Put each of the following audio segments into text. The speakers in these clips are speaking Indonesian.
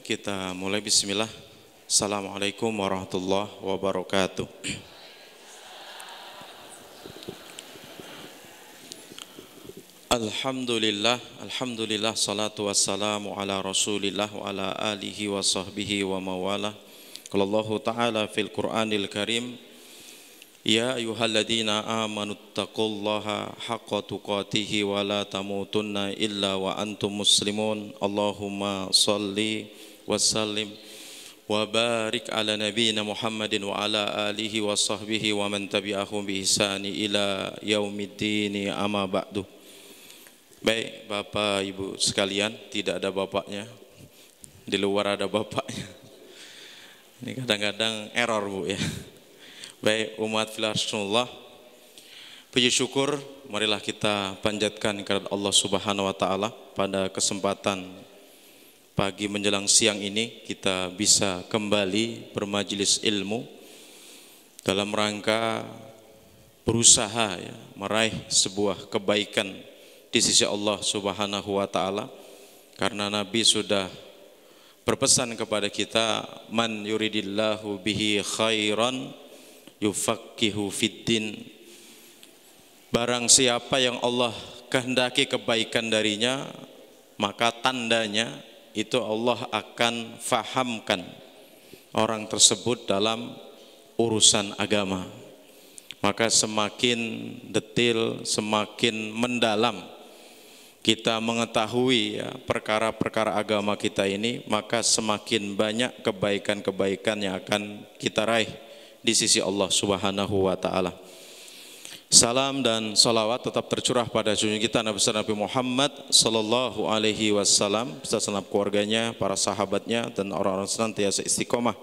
kita mulai. Bismillah. Assalamualaikum warahmatullahi wabarakatuh. Alhamdulillah, salatu wassalamu ala rasulillah wa ala alihi wa sahbihi wa mawalah. Qala Allahu ta'ala fil Qur'anil Karim, ya ayyuhalladzina amanu taqullaha haqqa tuqatih wa la tamutunna illa wa antum muslimun. Allahumma salli wa sallim wa barik ala nabiyyina Muhammadin wa ala alihi wa sahbihi wa man tabi'ahum bi ihsani ila yaumiddin, amma ba'du. Baik Bapak Ibu sekalian, tidak ada bapaknya, di luar ada bapaknya. Ini kadang-kadang error Bu ya. Baik umat fillah, puji syukur marilah kita panjatkan kepada Allah Subhanahu wa taala. Pada kesempatan pagi menjelang siang ini kita bisa kembali bermajelis ilmu dalam rangka berusaha ya, meraih sebuah kebaikan di sisi Allah Subhanahu wa taala. Karena Nabi sudah berpesan kepada kita, man yuridillahu bihi khairan yufaqihu fiddin. Barang siapa yang Allah kehendaki kebaikan darinya, maka tandanya itu Allah akan fahamkan orang tersebut dalam urusan agama. Maka semakin detil, semakin mendalam kita mengetahui ya, perkara-perkara agama kita ini, maka semakin banyak kebaikan-kebaikan yang akan kita raih di sisi Allah Subhanahu wa taala. Salam dan salawat tetap tercurah pada junjungan kita Nabi Muhammad sallallahu alaihi wasallam beserta segenap keluarganya, para sahabatnya dan orang-orang senantiasa istiqomah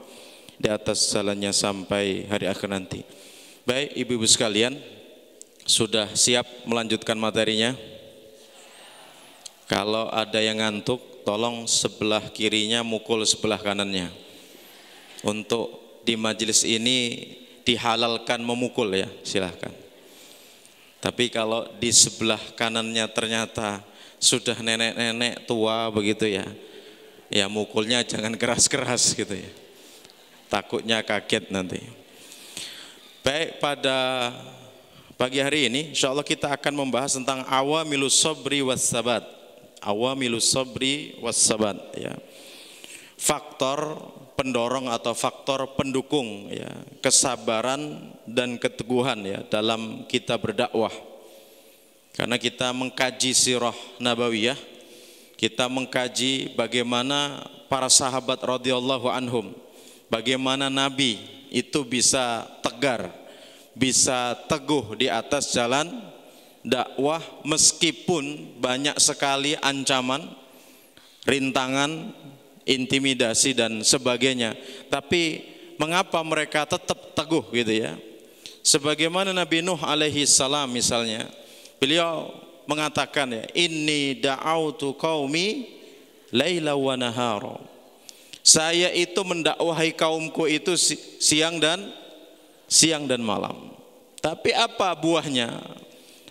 di atas jalannya sampai hari akhir nanti. Baik ibu-ibu sekalian, sudah siap melanjutkan materinya? Kalau ada yang ngantuk, tolong sebelah kirinya mukul sebelah kanannya. Untuk di majelis ini dihalalkan memukul ya, silahkan. Tapi kalau di sebelah kanannya ternyata sudah nenek-nenek tua begitu ya, ya mukulnya jangan keras-keras gitu ya, takutnya kaget nanti. Baik, pada pagi hari ini insyaallah kita akan membahas tentang awamilus sabri was sabat. Awamilus sabri was sabat ya, faktor pendorong atau faktor pendukung ya, kesabaran dan keteguhan ya dalam kita berdakwah. Karena kita mengkaji sirah nabawiyah, kita mengkaji bagaimana para sahabat radhiyallahu anhum, bagaimana Nabi itu bisa tegar, bisa teguh di atas jalan dakwah meskipun banyak sekali ancaman, rintangan, intimidasi dan sebagainya. Tapi mengapa mereka tetap teguh gitu ya? Sebagaimana Nabi Nuh alaihi salam misalnya, beliau mengatakan ya, inni da'autu qaumi laila wa nahara. Saya itu mendakwahi kaumku itu siang dan malam. Tapi apa buahnya?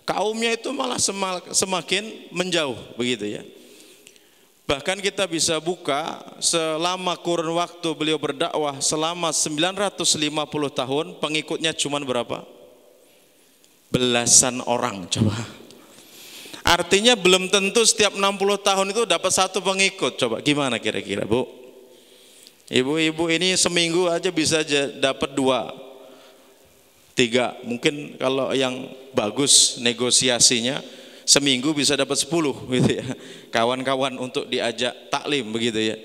Kaumnya itu malah semakin menjauh begitu ya. Bahkan kita bisa buka selama kurun waktu beliau berdakwah selama 950 tahun, pengikutnya cuma berapa? Belasan orang, coba. Artinya belum tentu setiap 60 tahun itu dapat satu pengikut. Coba gimana kira-kira Bu? Ibu-ibu ini seminggu aja bisa dapat 2, 3. Mungkin kalau yang bagus negosiasinya seminggu bisa dapat 10 gitu ya, kawan-kawan untuk diajak taklim begitu ya.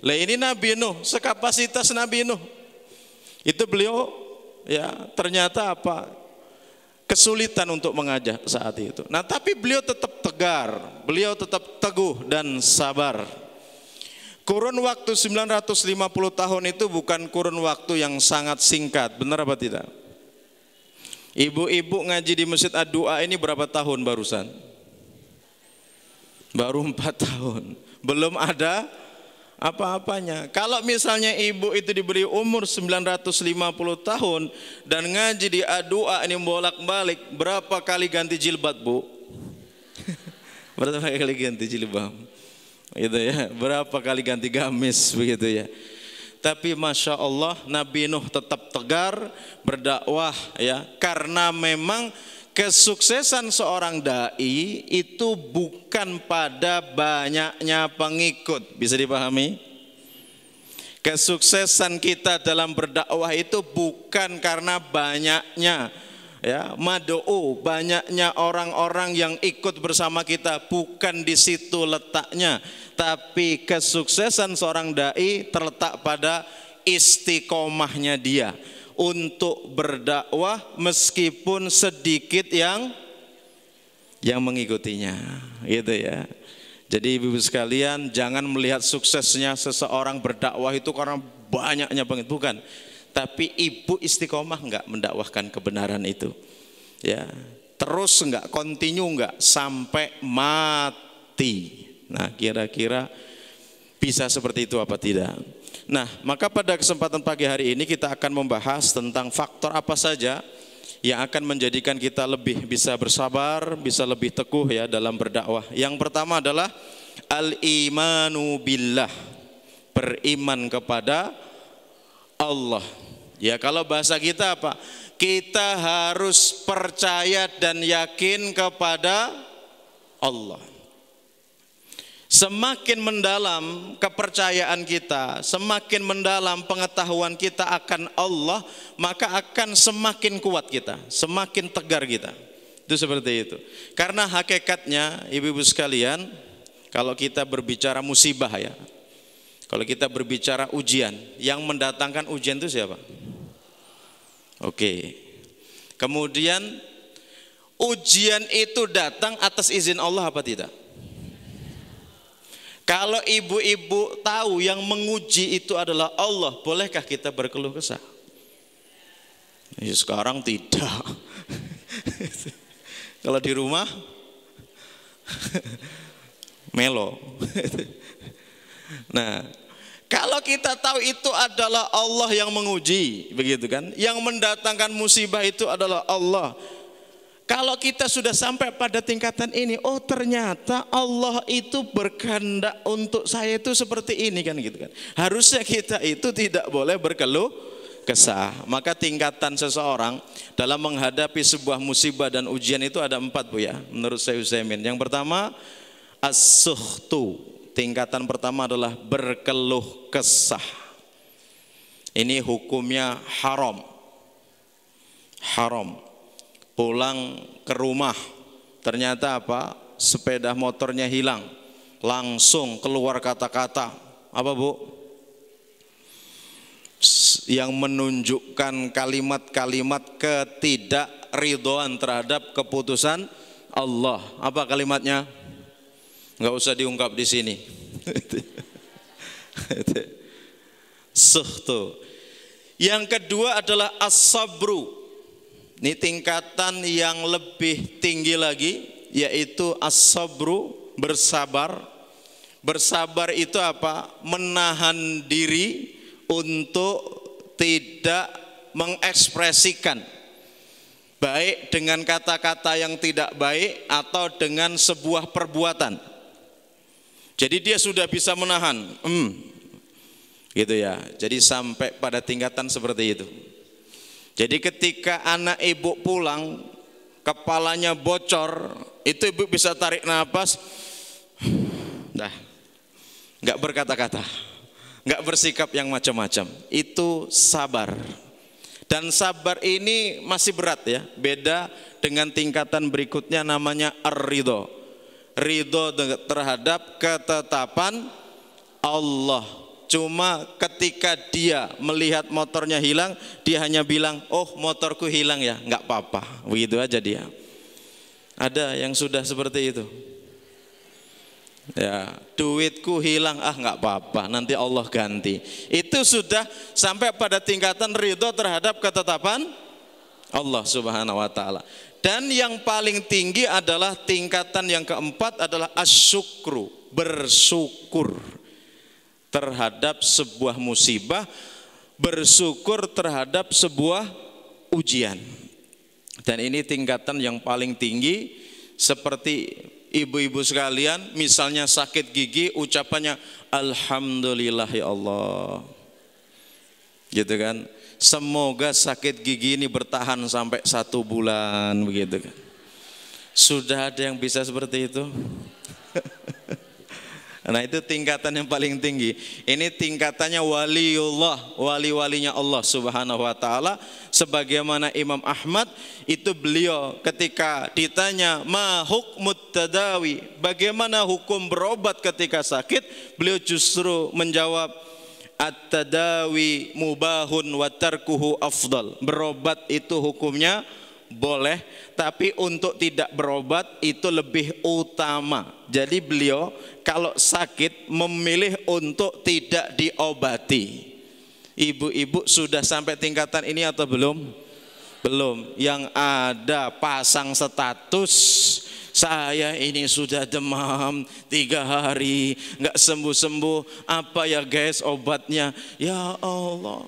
Lah ini Nabi Nuh, sekapasitas Nabi Nuh itu beliau ya ternyata apa, kesulitan untuk mengajak saat itu. Nah tapi beliau tetap tegar, beliau tetap teguh dan sabar. Kurun waktu 950 tahun itu bukan kurun waktu yang sangat singkat, benar apa tidak? Ibu-ibu ngaji di Masjid Ad-Du'a ini berapa tahun barusan? Baru 4 tahun, belum ada apa-apanya. Kalau misalnya ibu itu diberi umur 950 tahun dan ngaji di Ad-Du'a ini bolak-balik, berapa kali ganti jilbab Bu? Berapa kali ganti jilbab? gitu ya. Berapa kali ganti gamis begitu ya. Tapi Masya Allah Nabi Nuh tetap tegar berdakwah ya, karena memang kesuksesan seorang dai itu bukan pada banyaknya pengikut. Bisa dipahami? Kesuksesan kita dalam berdakwah itu bukan karena banyaknya ya mad'u, banyaknya orang-orang yang ikut bersama kita, bukan di situ letaknya. Tapi kesuksesan seorang dai terletak pada istiqomahnya dia untuk berdakwah meskipun sedikit yang mengikutinya, gitu ya. Jadi ibu-ibu sekalian, jangan melihat suksesnya seseorang berdakwah itu karena banyaknya pengikut, bukan. Tapi ibu istiqomah enggak mendakwahkan kebenaran itu, ya. Terus enggak, continue enggak sampai mati. Nah, kira-kira bisa seperti itu apa tidak? Nah, maka pada kesempatan pagi hari ini kita akan membahas tentang faktor apa saja yang akan menjadikan kita lebih bisa bersabar, bisa lebih teguh ya dalam berdakwah. Yang pertama adalah al-imanu billah, beriman kepada Allah. Ya, kalau bahasa kita apa? Kita harus percaya dan yakin kepada Allah. Semakin mendalam kepercayaan kita, semakin mendalam pengetahuan kita akan Allah, maka akan semakin kuat kita, semakin tegar kita. Itu seperti itu. Karena hakikatnya ibu-ibu sekalian, kalau kita berbicara musibah ya, kalau kita berbicara ujian, yang mendatangkan ujian itu siapa? Oke. Kemudian ujian itu datang atas izin Allah apa tidak? Kalau ibu-ibu tahu yang menguji itu adalah Allah, bolehkah kita berkeluh kesah? Ya, sekarang tidak. Kalau di rumah melo. Nah, kalau kita tahu itu adalah Allah yang menguji, begitu kan? Yang mendatangkan musibah itu adalah Allah. Kalau kita sudah sampai pada tingkatan ini, oh ternyata Allah itu berkehendak untuk saya itu seperti ini kan, gitu kan. Harusnya kita itu tidak boleh berkeluh kesah. Maka tingkatan seseorang dalam menghadapi sebuah musibah dan ujian itu ada 4 Bu ya, menurut Syekh Utsaimin. Yang pertama as-sukhtu, tingkatan pertama adalah berkeluh kesah. Ini hukumnya haram. Haram. Pulang ke rumah, ternyata apa? Sepeda motornya hilang. Langsung keluar kata-kata apa Bu? Yang menunjukkan kalimat-kalimat ketidakridhoan terhadap keputusan Allah. Apa kalimatnya? Enggak usah diungkap di sini. Suhtu. Yang kedua adalah as-sabru. Ini tingkatan yang lebih tinggi lagi, yaitu as-sabru, bersabar. Bersabar itu apa? Menahan diri untuk tidak mengekspresikan baik dengan kata-kata yang tidak baik atau dengan sebuah perbuatan. Jadi dia sudah bisa menahan, gitu ya. Jadi sampai pada tingkatan seperti itu. Jadi ketika anak ibu pulang, kepalanya bocor, itu ibu bisa tarik nafas, dah, nggak berkata-kata, nggak bersikap yang macam-macam. Itu sabar. Dan sabar ini masih berat ya, beda dengan tingkatan berikutnya namanya ar-ridho. Ridho terhadap ketetapan Allah. Cuma ketika dia melihat motornya hilang, dia hanya bilang, oh motorku hilang ya, nggak apa-apa. Begitu aja dia. Ada yang sudah seperti itu. Ya, duitku hilang, nggak apa-apa, nanti Allah ganti. Itu sudah sampai pada tingkatan ridho terhadap ketetapan Allah Subhanahu wa taala. Dan yang paling tinggi adalah tingkatan yang keempat adalah asyukru, bersyukur terhadap sebuah musibah, bersyukur terhadap sebuah ujian. Dan ini tingkatan yang paling tinggi, seperti ibu-ibu sekalian, misalnya sakit gigi, ucapannya alhamdulillah ya Allah. Gitu kan? Semoga sakit gigi ini bertahan sampai 1 bulan, begitu kan? Sudah ada yang bisa seperti itu? Nah, itu tingkatan yang paling tinggi. Ini tingkatannya waliullah, wali-walinya Allah Subhanahu wa taala. Sebagaimana Imam Ahmad itu, beliau ketika ditanya ma hukmut tadawi, bagaimana hukum berobat ketika sakit, beliau justru menjawab at-tadawi mubahun wa tarkuhu afdal. Berobat itu hukumnya boleh, tapi untuk tidak berobat itu lebih utama. Jadi beliau kalau sakit memilih untuk tidak diobati. Ibu-ibu sudah sampai tingkatan ini atau belum? Belum. Yang ada pasang status, saya ini sudah demam 3 hari nggak sembuh-sembuh. Apa ya guys obatnya? Ya Allah.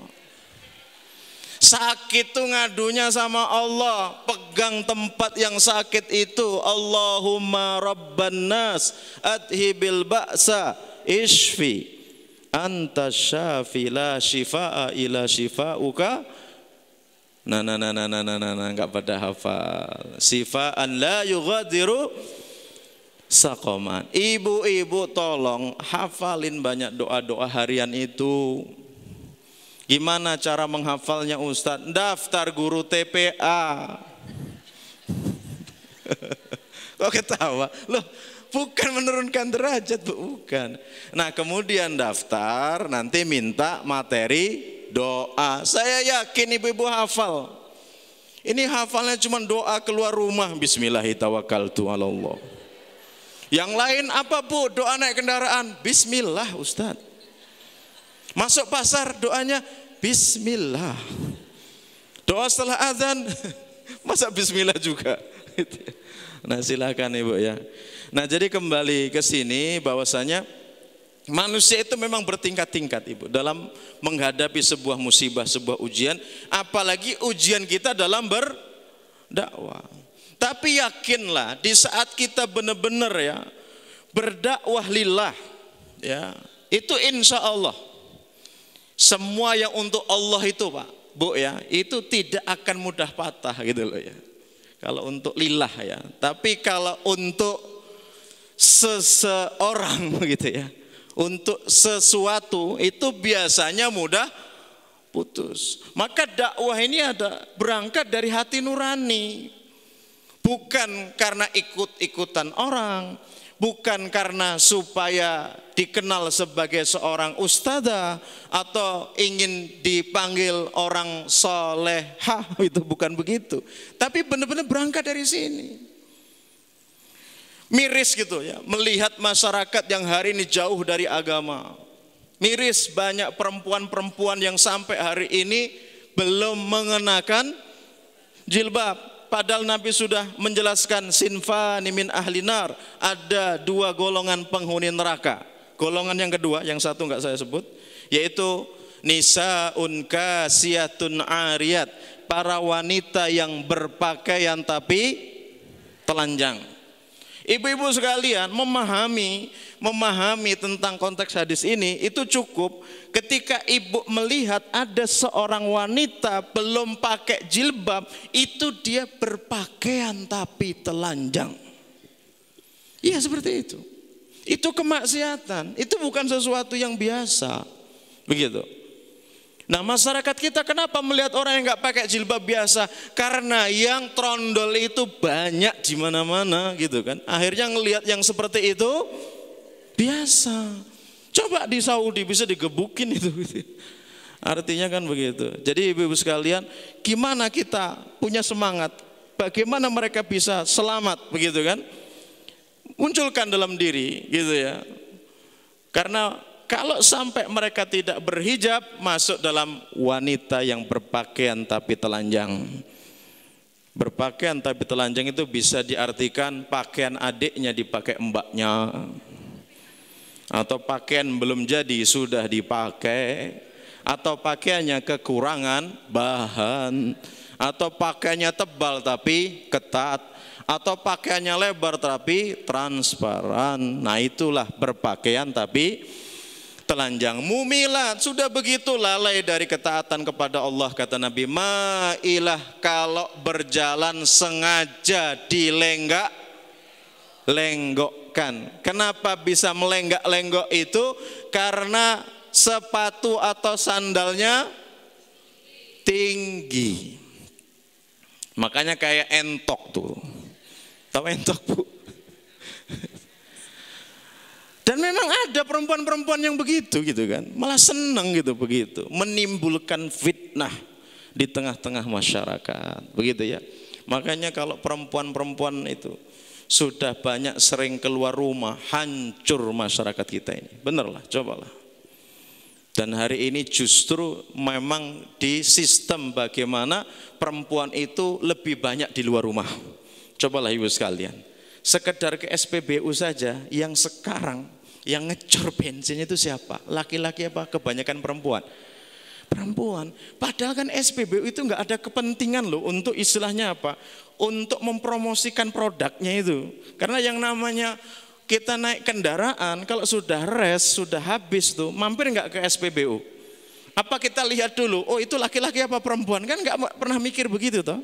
Sakit tuh ngadunya sama Allah. Pegang tempat yang sakit itu. Allahumma rabban nas adhibil ba'sa ishfi anta syafi la shifaa ila shifauka. Nah, enggak pada hafal. Sifaan la yughadiru saqaman. Ibu-ibu tolong hafalin banyak doa-doa harian itu. Gimana cara menghafalnya Ustadz? Daftar guru TPA. Kok ketawa? Loh, bukan menurunkan derajat, bukan. Nah, kemudian daftar, nanti minta materi doa. Saya yakin ibu-ibu hafal. Ini hafalnya cuma doa keluar rumah, bismillahirrahmanirrahim. Yang lain apa Bu? Doa naik kendaraan, bismillah Ustadz. Masuk pasar doanya bismillah. Doa setelah azan masa bismillah juga. Nah, silakan Ibu ya. Nah, jadi kembali ke sini bahwasanya manusia itu memang bertingkat-tingkat Ibu dalam menghadapi sebuah musibah, sebuah ujian, apalagi ujian kita dalam berdakwah. Tapi yakinlah di saat kita benar-benar ya berdakwah lillah ya, itu insya Allah semua yang untuk Allah itu Pak, Bu ya, itu tidak akan mudah patah gitu loh ya. Kalau untuk lillah ya. Tapi kalau untuk seseorang gitu ya, untuk sesuatu itu biasanya mudah putus. Maka dakwah ini ada berangkat dari hati nurani. Bukan karena ikut-ikutan orang, bukan karena supaya dikenal sebagai seorang ustadzah atau ingin dipanggil orang solehah, itu bukan begitu. Tapi benar-benar berangkat dari sini. Miris gitu ya, melihat masyarakat yang hari ini jauh dari agama. Miris banyak perempuan-perempuan yang sampai hari ini belum mengenakan jilbab. Padahal Nabi sudah menjelaskan sinfani min ahli nar, ada 2 golongan penghuni neraka. Golongan yang kedua, yang satu enggak saya sebut, yaitu nisaun kasiyatun ariyat, para wanita yang berpakaian tapi telanjang. Ibu-ibu sekalian memahami tentang konteks hadis ini itu cukup ketika ibu melihat ada seorang wanita belum pakai jilbab, itu dia berpakaian tapi telanjang. Iya seperti itu. Itu kemaksiatan, itu bukan sesuatu yang biasa. Begitu. Nah, masyarakat kita kenapa melihat orang yang nggak pakai jilbab biasa? Karena yang trondol itu banyak di mana-mana gitu kan. Akhirnya ngelihat yang seperti itu biasa. Coba di Saudi bisa digebukin itu. Artinya kan begitu. Jadi ibu-ibu sekalian, gimana kita punya semangat? Bagaimana mereka bisa selamat begitu kan? Munculkan dalam diri gitu ya. Karena kalau sampai mereka tidak berhijab, masuk dalam wanita yang berpakaian tapi telanjang. Berpakaian tapi telanjang itu bisa diartikan pakaian adiknya dipakai mbaknya, atau pakaian belum jadi sudah dipakai, atau pakaiannya kekurangan bahan, atau pakaiannya tebal tapi ketat, atau pakaiannya lebar tapi transparan. Nah itulah berpakaian tapi telanjang. Mumilat, sudah begitu lalai dari ketaatan kepada Allah. Kata Nabi, mailah, kalau berjalan sengaja lenggok-lenggokkan. Kenapa bisa melenggak-lenggok itu? Karena sepatu atau sandalnya tinggi. Makanya kayak entok tuh. Tahu entok, Bu? Dan memang ada perempuan-perempuan yang begitu gitu kan. Malah senang gitu begitu, menimbulkan fitnah di tengah-tengah masyarakat. Begitu ya. Makanya kalau perempuan-perempuan itu sudah banyak sering keluar rumah, hancur masyarakat kita ini. Benerlah, cobalah. Dan hari ini justru memang di sistem bagaimana perempuan itu lebih banyak di luar rumah. Cobalah ibu sekalian, sekedar ke SPBU saja yang sekarang yang ngecor bensin itu siapa? Laki-laki apa? Kebanyakan perempuan. Perempuan. Padahal kan SPBU itu nggak ada kepentingan loh untuk istilahnya apa? Untuk mempromosikan produknya itu. Karena yang namanya kita naik kendaraan, kalau sudah res, sudah habis tuh, mampir nggak ke SPBU? Apa kita lihat dulu, oh itu laki-laki apa perempuan? Kan nggak pernah mikir begitu toh.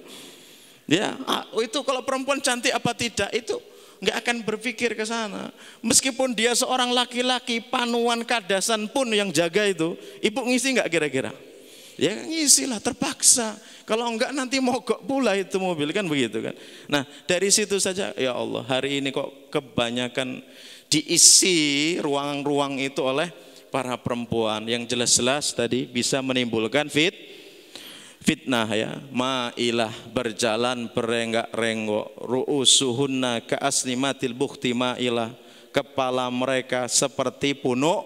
Ya, itu kalau perempuan cantik apa tidak, itu nggak akan berpikir ke sana. Meskipun dia seorang laki-laki, panuan kadasan pun yang jaga itu, ibu ngisi nggak kira-kira? Ya ngisilah, terpaksa. Kalau enggak nanti mogok pula itu mobil, kan begitu kan. Nah dari situ saja, ya Allah, hari ini kok kebanyakan diisi ruang-ruang itu oleh para perempuan yang jelas-jelas tadi bisa menimbulkan fitnah ya. Mailah, berjalan berenggak-renggok, ru'usuhunna ka'asnimatil bukhti mailah, kepala mereka seperti punuk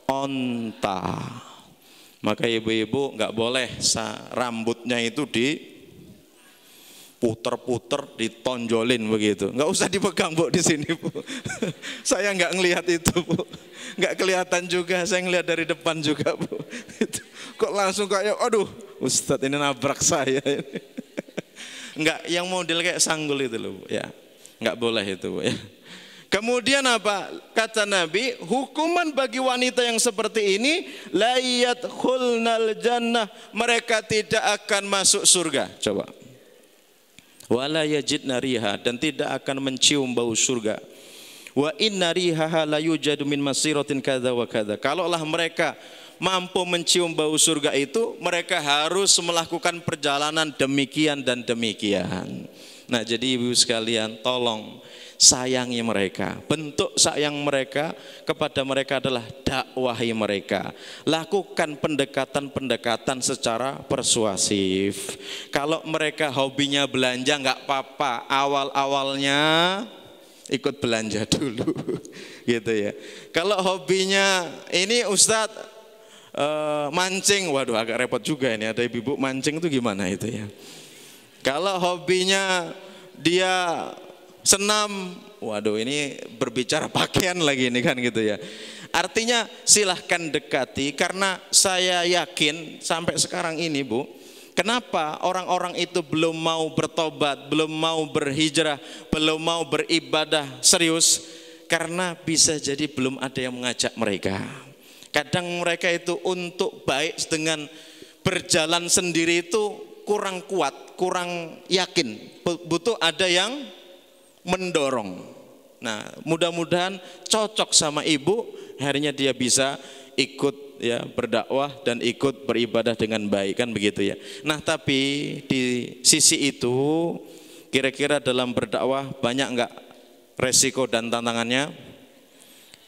onta. Maka ibu-ibu nggak boleh rambutnya itu diputer-puter, ditonjolin begitu. Nggak usah dipegang, Bu, di sini, Bu. Saya nggak ngelihat itu, Bu. Nggak kelihatan juga, saya ngelihat dari depan juga, Bu. Kok langsung kayak, aduh, Ustadz ini nabrak saya. Nggak, yang model kayak sanggul itu loh, Bu. Ya, nggak boleh itu, Bu, ya. Kemudian apa? Kata Nabi, hukuman bagi wanita yang seperti ini, la yadkhulnal jannah, mereka tidak akan masuk surga. Coba. Wala yajidna riha, dan tidak akan mencium bau surga. Wa inna rihaha la yujadu min masiratin kadza wa kadza. Kalaulah mereka mampu mencium bau surga itu, mereka harus melakukan perjalanan demikian dan demikian. Nah, jadi ibu sekalian, tolong sayangi mereka. Bentuk sayang mereka kepada mereka adalah dakwahi mereka. Lakukan pendekatan-pendekatan secara persuasif. Kalau mereka hobinya belanja, nggak apa-apa, awal-awalnya ikut belanja dulu gitu ya. Kalau hobinya ini Ustadz mancing, waduh agak repot juga ini, ada ibu-ibu mancing itu gimana itu ya. Kalau hobinya dia senam, waduh ini berbicara pakaian lagi ini kan gitu ya. Artinya silahkan dekati, karena saya yakin sampai sekarang ini, Bu, kenapa orang-orang itu belum mau bertobat, belum mau berhijrah, belum mau beribadah serius? Karena bisa jadi belum ada yang mengajak mereka. Kadang mereka itu untuk baik dengan berjalan sendiri itu kurang kuat, kurang yakin, butuh ada yang mendorong. Nah, mudah-mudahan cocok sama ibu, akhirnya dia bisa ikut ya berdakwah dan ikut beribadah dengan baik, kan begitu ya. Nah, tapi di sisi itu kira-kira dalam berdakwah banyak enggak resiko dan tantangannya?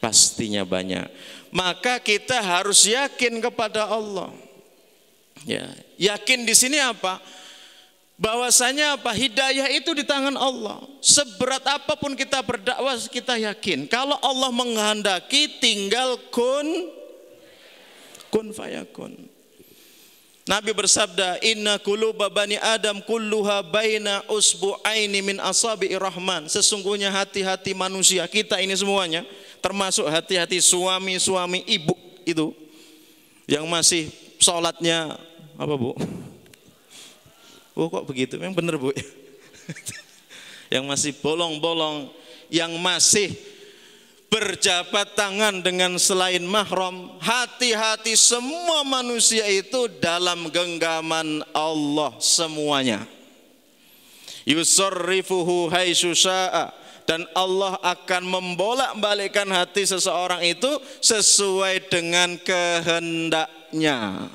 Pastinya banyak. Maka kita harus yakin kepada Allah. Ya, yakin di sini apa? Bahwasanya apa? Hidayah itu di tangan Allah. Seberat apapun kita berdakwah, kita yakin kalau Allah menghendaki, tinggal kun fayakun. Nabi bersabda, inna quluba bani adam kulluha baina usbu'aini min asabi'ir rahman. Sesungguhnya hati-hati manusia, kita ini semuanya, termasuk hati-hati suami-suami ibu itu yang masih sholatnya apa Bu? Oh kok begitu? Memang bener Bu. Yang masih bolong-bolong, yang masih berjabat tangan dengan selain mahram, hati-hati, semua manusia itu dalam genggaman Allah semuanya. Yusarrifuhu haitsu syaa, dan Allah akan membolak-balikkan hati seseorang itu sesuai dengan kehendaknya.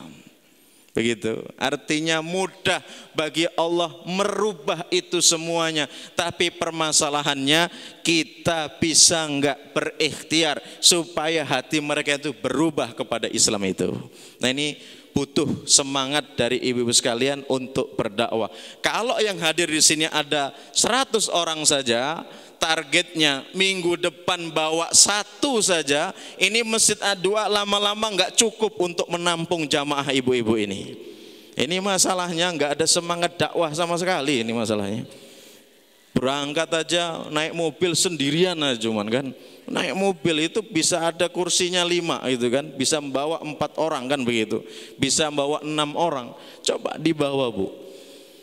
Begitu, artinya mudah bagi Allah merubah itu semuanya. Tapi permasalahannya kita bisa enggak berikhtiar supaya hati mereka itu berubah kepada Islam itu. Nah ini butuh semangat dari ibu-ibu sekalian untuk berdakwah. Kalau yang hadir di sini ada 100 orang saja, targetnya minggu depan bawa 1 saja, ini Masjid A2 lama-lama nggak cukup untuk menampung jamaah ibu-ibu ini. Ini masalahnya nggak ada semangat dakwah sama sekali, ini masalahnya. Berangkat aja naik mobil sendirian aja cuman kan. Naik mobil itu bisa ada kursinya 5 gitu kan, bisa membawa 4 orang kan begitu, bisa membawa 6 orang. Coba dibawa Bu,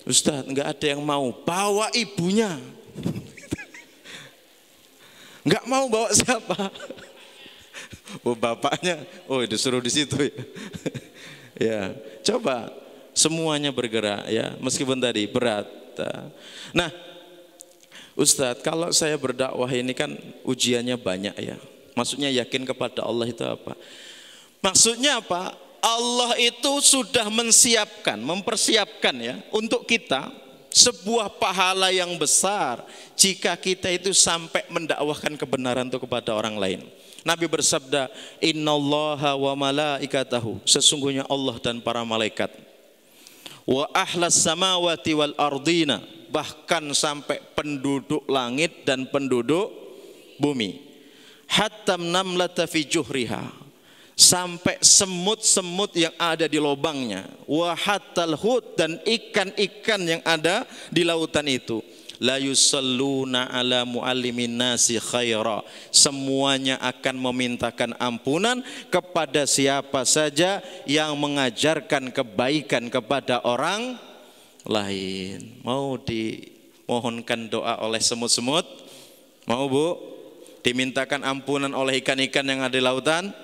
Ustadz nggak ada yang mau, bawa ibunya. Nggak mau bawa siapa? Oh bapaknya, oh disuruh di situ ya. Ya, coba semuanya bergerak ya, meskipun tadi berat. Nah, Ustadz, kalau saya berdakwah ini kan ujiannya banyak ya. Maksudnya yakin kepada Allah itu apa? Maksudnya apa? Allah itu sudah mempersiapkan ya untuk kita sebuah pahala yang besar jika kita itu sampai mendakwahkan kebenaran itu kepada orang lain. Nabi bersabda, innallaha wa malaikatahu, sesungguhnya Allah dan para malaikat, wa ahlas samawati wal ardina, bahkan sampai penduduk langit dan penduduk bumi, hatta namlata fi juhriha, sampai semut-semut yang ada di lubangnya, wa hatal hut, dan ikan-ikan yang ada di lautan itu, la yusalluna ala muallimin nasi khaira, semuanya akan memintakan ampunan kepada siapa saja yang mengajarkan kebaikan kepada orang lain. Mau dimohonkan doa oleh semut-semut? Mau Bu? Dimintakan ampunan oleh ikan-ikan yang ada di lautan?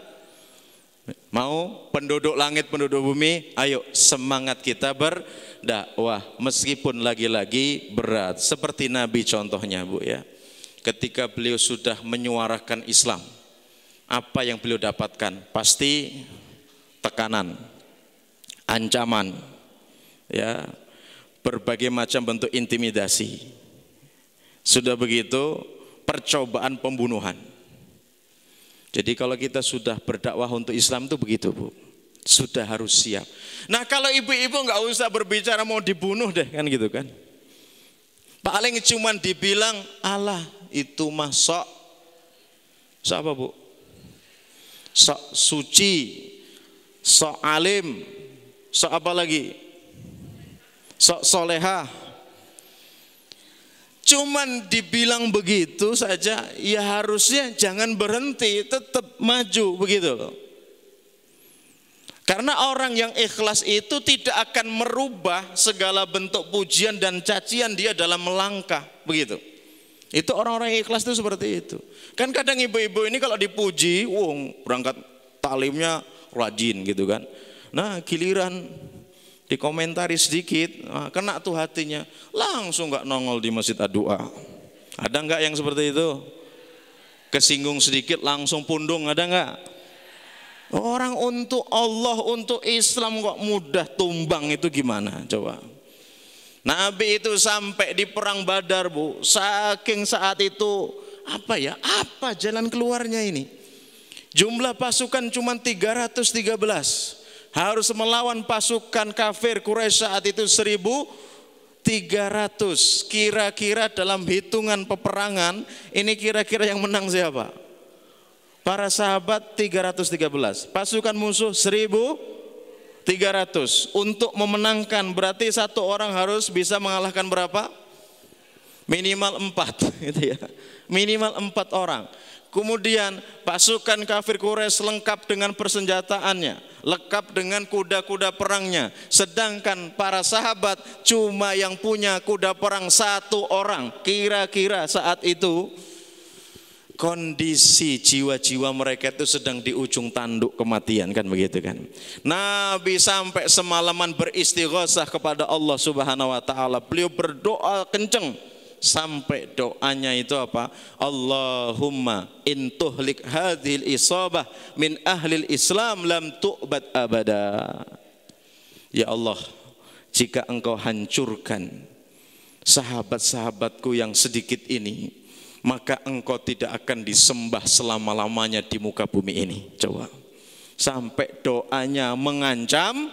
Mau? Penduduk langit, penduduk bumi? Ayo semangat kita berdakwah meskipun lagi-lagi berat. Seperti Nabi contohnya Bu ya. Ketika beliau sudah menyuarakan Islam, apa yang beliau dapatkan? Pasti tekanan, ancaman, ya, berbagai macam bentuk intimidasi. Sudah begitu percobaan pembunuhan. Jadi kalau kita sudah berdakwah untuk Islam itu begitu Bu, sudah harus siap. Nah kalau ibu-ibu nggak usah berbicara mau dibunuh deh kan gitu kan. Paling cuman dibilang Allah itu mah sok apa Bu? Sok suci, sok alim, sok apa lagi? Sok solehah. Cuman dibilang begitu saja, ya harusnya jangan berhenti, tetap maju begitu loh. Karena orang yang ikhlas itu tidak akan merubah segala bentuk pujian dan cacian dia dalam melangkah begitu. Itu orang-orang yang ikhlas itu seperti itu. Kan kadang ibu-ibu ini kalau dipuji, berangkat talimnya rajin gitu kan. Nah giliran dikomentari sedikit, kena tuh hatinya, langsung nggak nongol di Masjid A2. Ada nggak yang seperti itu? Kesinggung sedikit langsung pundung, ada nggak? Orang untuk Allah, untuk Islam kok mudah tumbang, itu gimana coba? Nabi itu sampai di perang Badar Bu, saking saat itu apa jalan keluarnya ini? Jumlah pasukan cuma 313, harus melawan pasukan kafir Quraisy saat itu 1.300. Kira-kira dalam hitungan peperangan ini kira-kira yang menang siapa? Para sahabat 313, pasukan musuh 1.300. Untuk memenangkan berarti satu orang harus bisa mengalahkan berapa? minimal 4 gitu ya. Minimal 4 orang. Kemudian pasukan kafir Quraisy lengkap dengan persenjataannya, lengkap dengan kuda-kuda perangnya. Sedangkan para sahabat cuma yang punya kuda perang 1 orang. Kira-kira saat itu kondisi jiwa-jiwa mereka itu sedang di ujung tanduk kematian, kan begitu kan. Nabi sampai semalaman beristighosah kepada Allah Subhanahu wa taala. Beliau berdoa kenceng. Sampai doanya itu apa? Allahumma intuhlik hadhil isabah min ahlil Islam lam tu'bad abada. Ya Allah, jika engkau hancurkan sahabat-sahabatku yang sedikit ini, maka engkau tidak akan disembah selama-lamanya di muka bumi ini. Coba. Sampai doanya mengancam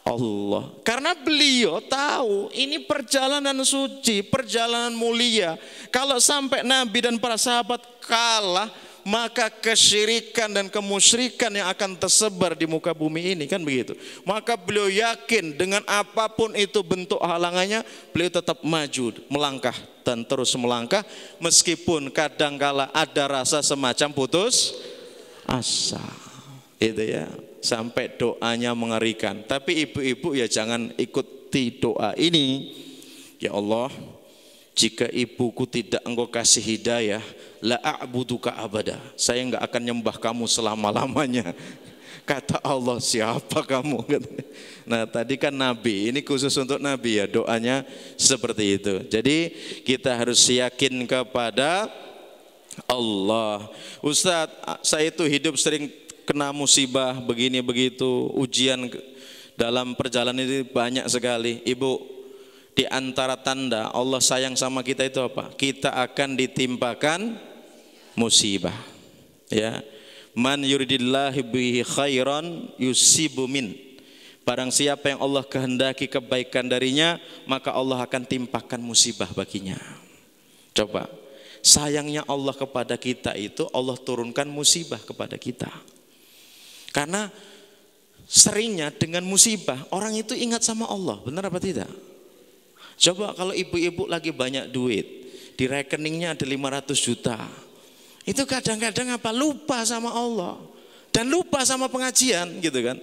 Allah, karena beliau tahu ini perjalanan suci, perjalanan mulia. Kalau sampai Nabi dan para sahabat kalah, maka kesyirikan dan kemusyrikan yang akan tersebar di muka bumi ini, kan begitu. Maka beliau yakin dengan apapun itu bentuk halangannya, beliau tetap maju, melangkah dan terus melangkah, meskipun kadangkala ada rasa semacam putus asa. Itu ya. Sampai doanya mengerikan. Tapi ibu-ibu ya jangan ikuti doa ini. Ya Allah, jika ibuku tidak engkau kasih hidayah, la a'buduka abada. Saya enggak akan nyembah kamu selama-lamanya. Kata Allah, siapa kamu? Nah tadi kan Nabi, ini khusus untuk Nabi ya, doanya seperti itu. Jadi kita harus yakin kepada Allah. Ustadz, saya itu hidup sering kena musibah begini begitu, ujian dalam perjalanan ini banyak sekali. Ibu, di antara tanda Allah sayang sama kita itu apa? Kita akan ditimpakan musibah. Ya, man yuridillahu bihi khairan yusibu min. Barang siapa yang Allah kehendaki kebaikan darinya, maka Allah akan timpakan musibah baginya. Coba, sayangnya Allah kepada kita itu Allah turunkan musibah kepada kita. Karena seringnya dengan musibah orang itu ingat sama Allah, benar apa tidak? Coba kalau ibu-ibu lagi banyak duit, di rekeningnya ada 500 juta. Itu kadang-kadang apa? Lupa sama Allah dan lupa sama pengajian gitu kan.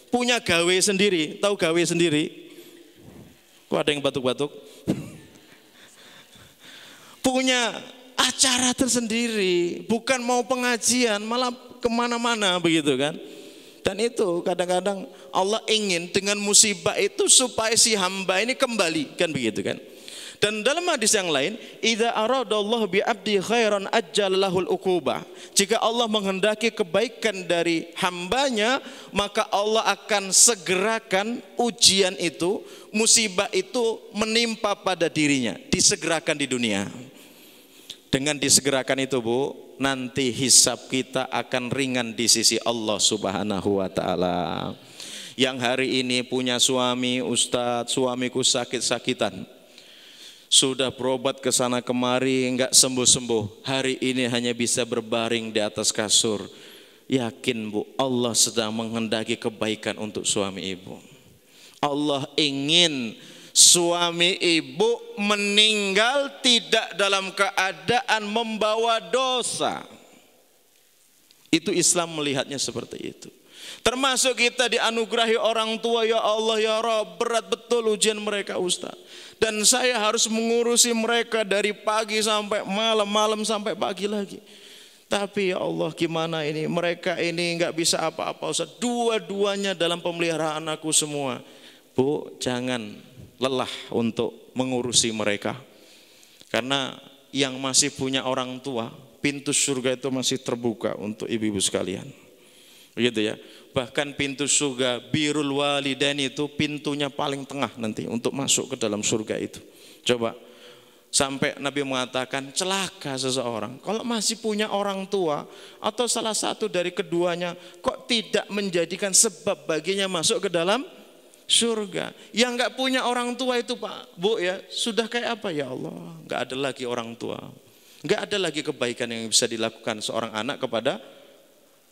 Punya gawe sendiri, tahu gawe sendiri? Kok ada yang batuk-batuk? Punya acara tersendiri, bukan mau pengajian, malah kemana-mana begitu kan. Dan itu kadang-kadang Allah ingin dengan musibah itu supaya si hamba ini kembali, kan begitu kan. Dan dalam hadis yang lain, idza aradallahu bi 'abdi khairan ajjalahul uqubah. Jika Allah menghendaki kebaikan dari hambanya, maka Allah akan segerakan ujian itu, musibah itu menimpa pada dirinya, disegerakan di dunia. Dengan disegerakan itu Bu, nanti hisab kita akan ringan di sisi Allah Subhanahu wa taala. Yang hari ini punya suami, Ustadz, suamiku sakit-sakitan, sudah berobat ke sana kemari enggak sembuh-sembuh, hari ini hanya bisa berbaring di atas kasur. Yakin Bu, Allah sedang menghendaki kebaikan untuk suami ibu. Allah ingin suami ibu meninggal tidak dalam keadaan membawa dosa. Itu Islam melihatnya seperti itu. Termasuk kita dianugerahi orang tua, ya Allah ya Rabb, berat betul ujian mereka Ustaz. Dan saya harus mengurusi mereka dari pagi sampai malam, malam sampai pagi lagi. Tapi ya Allah gimana ini, mereka ini enggak bisa apa-apa Ustaz. Dua-duanya dalam pemeliharaan aku semua. Bu, jangan lelah untuk mengurusi mereka. Karena yang masih punya orang tua, pintu surga itu masih terbuka untuk ibu-ibu sekalian. Begitu ya. Bahkan pintu surga birrul walidain itu pintunya paling tengah nanti untuk masuk ke dalam surga itu. Coba, sampai Nabi mengatakan celaka seseorang kalau masih punya orang tua atau salah satu dari keduanya kok tidak menjadikan sebab baginya masuk ke dalam surga. Yang enggak punya orang tua itu Pak, Bu ya, sudah kayak apa ya Allah? Enggak ada lagi orang tua. Enggak ada lagi kebaikan yang bisa dilakukan seorang anak kepada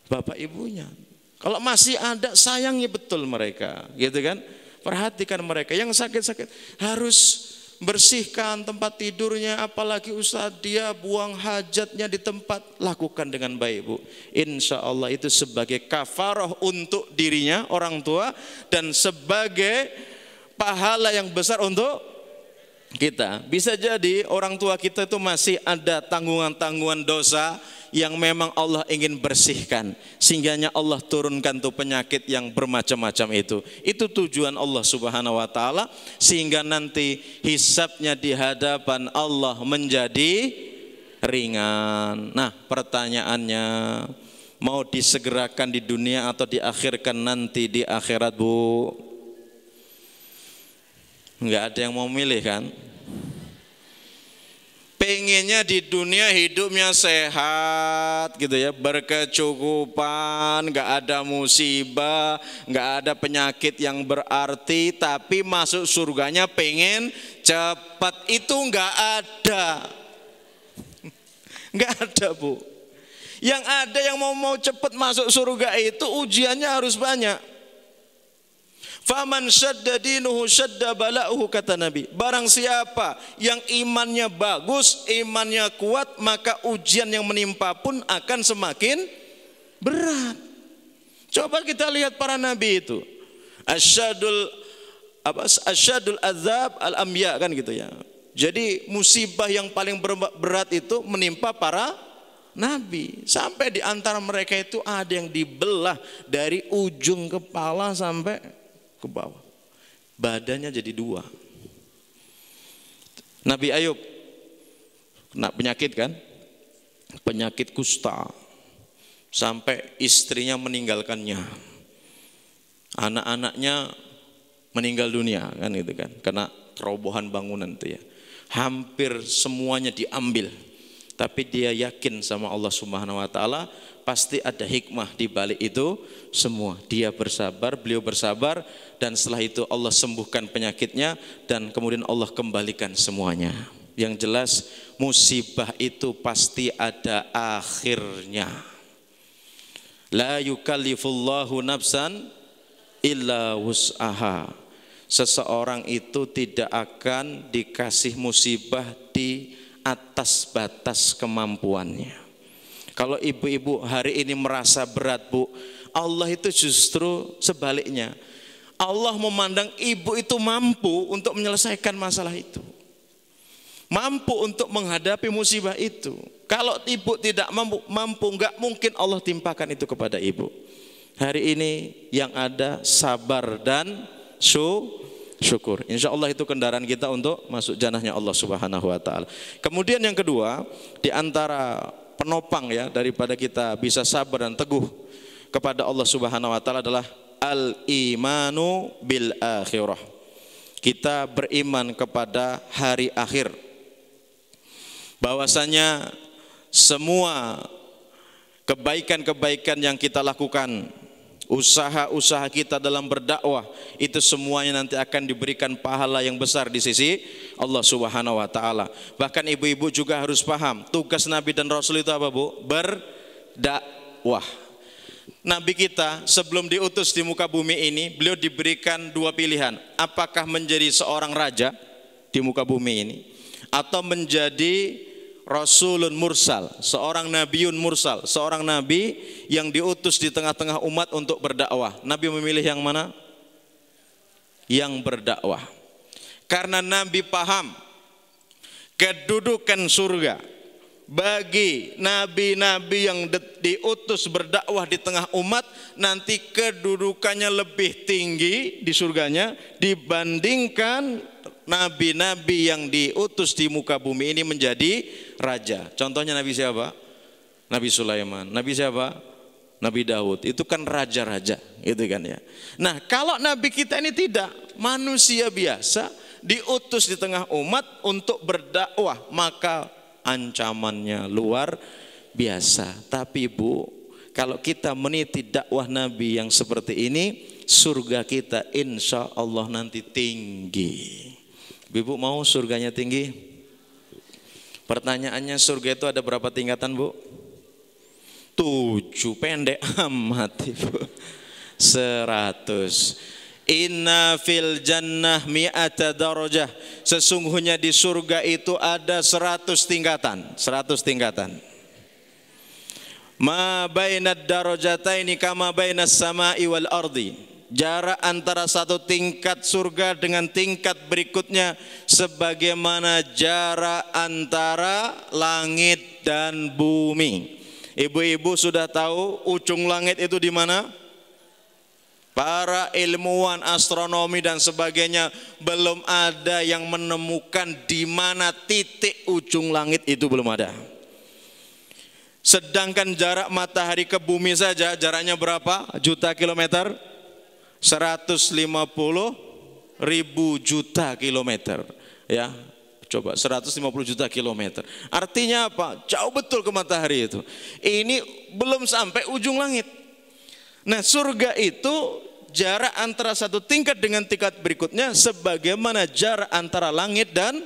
bapak ibunya. Kalau masih ada, sayangi betul mereka, gitu kan? Perhatikan mereka yang sakit-sakit, harus bersihkan tempat tidurnya, apalagi Ustaz dia buang hajatnya di tempat, lakukan dengan baik Bu. Insya Allah itu sebagai kafarah untuk dirinya orang tua dan sebagai pahala yang besar untuk kita. Bisa jadi orang tua kita itu masih ada tanggungan-tanggungan dosa yang memang Allah ingin bersihkan, sehingganya Allah turunkan tuh penyakit yang bermacam-macam itu. Itu tujuan Allah Subhanahu wa taala, sehingga nanti hisabnya di hadapan Allah menjadi ringan. Nah, pertanyaannya, mau disegerakan di dunia atau diakhirkan nanti di akhirat Bu? Enggak ada yang mau milih kan? Pengennya di dunia hidupnya sehat gitu ya, berkecukupan, nggak ada musibah, nggak ada penyakit yang berarti, tapi masuk surganya pengen cepat, itu nggak ada. Nggak ada Bu. Yang ada yang mau cepat masuk surga itu ujiannya harus banyak. Faman syadda dinuhu syadda bala'uhu, kata Nabi. Barang siapa yang imannya bagus, imannya kuat, maka ujian yang menimpa pun akan semakin berat. Coba kita lihat para nabi itu. Asyadul azab al-anbiya kan gitu ya. Jadi musibah yang paling berat itu menimpa para nabi. Sampai di antara mereka itu ada yang dibelah dari ujung kepala sampai ke bawah, badannya jadi dua. Nabi Ayub kena penyakit kan, penyakit kusta, sampai istrinya meninggalkannya, anak-anaknya meninggal dunia kan itu kan, kena kerobohan bangunan itu ya, hampir semuanya diambil. Tapi dia yakin sama Allah Subhanahu wa taala, pasti ada hikmah di balik itu semua. Dia bersabar, beliau bersabar, dan setelah itu Allah sembuhkan penyakitnya dan kemudian Allah kembalikan semuanya. Yang jelas musibah itu pasti ada akhirnya. La yukallifullahu nafsan illa wus'aha. Seseorang itu tidak akan dikasih musibah di atas batas kemampuannya. Kalau ibu-ibu hari ini merasa berat Bu, Allah itu justru sebaliknya. Allah memandang ibu itu mampu untuk menyelesaikan masalah itu, mampu untuk menghadapi musibah itu. Kalau ibu tidak mampu, enggak mungkin Allah timpakan itu kepada ibu. Hari ini yang ada sabar dan syukur. Insya Allah itu kendaraan kita untuk masuk jannahnya Allah Subhanahu wa taala. Kemudian yang kedua, di antara penopang ya daripada kita bisa sabar dan teguh kepada Allah Subhanahu wa taala adalah al-imanu bil akhirah. Kita beriman kepada hari akhir. Bahwasanya semua kebaikan-kebaikan yang kita lakukan, usaha-usaha kita dalam berdakwah, itu semuanya nanti akan diberikan pahala yang besar di sisi Allah Subhanahu wa taala. Bahkan ibu-ibu juga harus paham, tugas Nabi dan Rasul itu apa Bu? Berdakwah. Nabi kita sebelum diutus di muka bumi ini, beliau diberikan dua pilihan. Apakah menjadi seorang raja di muka bumi ini, atau menjadi Rasulun mursal, seorang nabiun mursal, seorang nabi yang diutus di tengah-tengah umat untuk berdakwah. Nabi memilih yang mana? Yang berdakwah. Karena Nabi paham kedudukan surga bagi nabi-nabi yang diutus berdakwah di tengah umat, nanti kedudukannya lebih tinggi di surganya dibandingkan nabi-nabi yang diutus di muka bumi ini menjadi raja. Contohnya Nabi siapa? Nabi Sulaiman. Nabi siapa? Nabi Daud. Itu kan raja-raja, gitu kan ya. Nah, kalau nabi kita ini tidak, manusia biasa diutus di tengah umat untuk berdakwah, maka ancamannya luar biasa. Tapi Bu, kalau kita meniti dakwah Nabi yang seperti ini, surga kita insya Allah nanti tinggi. Ibu mau surganya tinggi? Pertanyaannya, surga itu ada berapa tingkatan Bu? 7, pendek amat Ibu. 100. Inna fil jannah mi'ata darajah. Sesungguhnya di surga itu ada 100 tingkatan. 100 tingkatan. Ma bainad darajataini kama bainas sama'i wal ardi. Jarak antara satu tingkat surga dengan tingkat berikutnya sebagaimana jarak antara langit dan bumi. Ibu-ibu sudah tahu ujung langit itu di mana? Para ilmuwan astronomi dan sebagainya belum ada yang menemukan di mana titik ujung langit itu, belum ada. Sedangkan jarak matahari ke bumi saja jaraknya berapa juta kilometer? 150.000 juta kilometer. Ya, coba 150 juta kilometer. Artinya apa? Jauh betul ke matahari itu. Ini belum sampai ujung langit. Nah, surga itu jarak antara satu tingkat dengan tingkat berikutnya sebagaimana jarak antara langit dan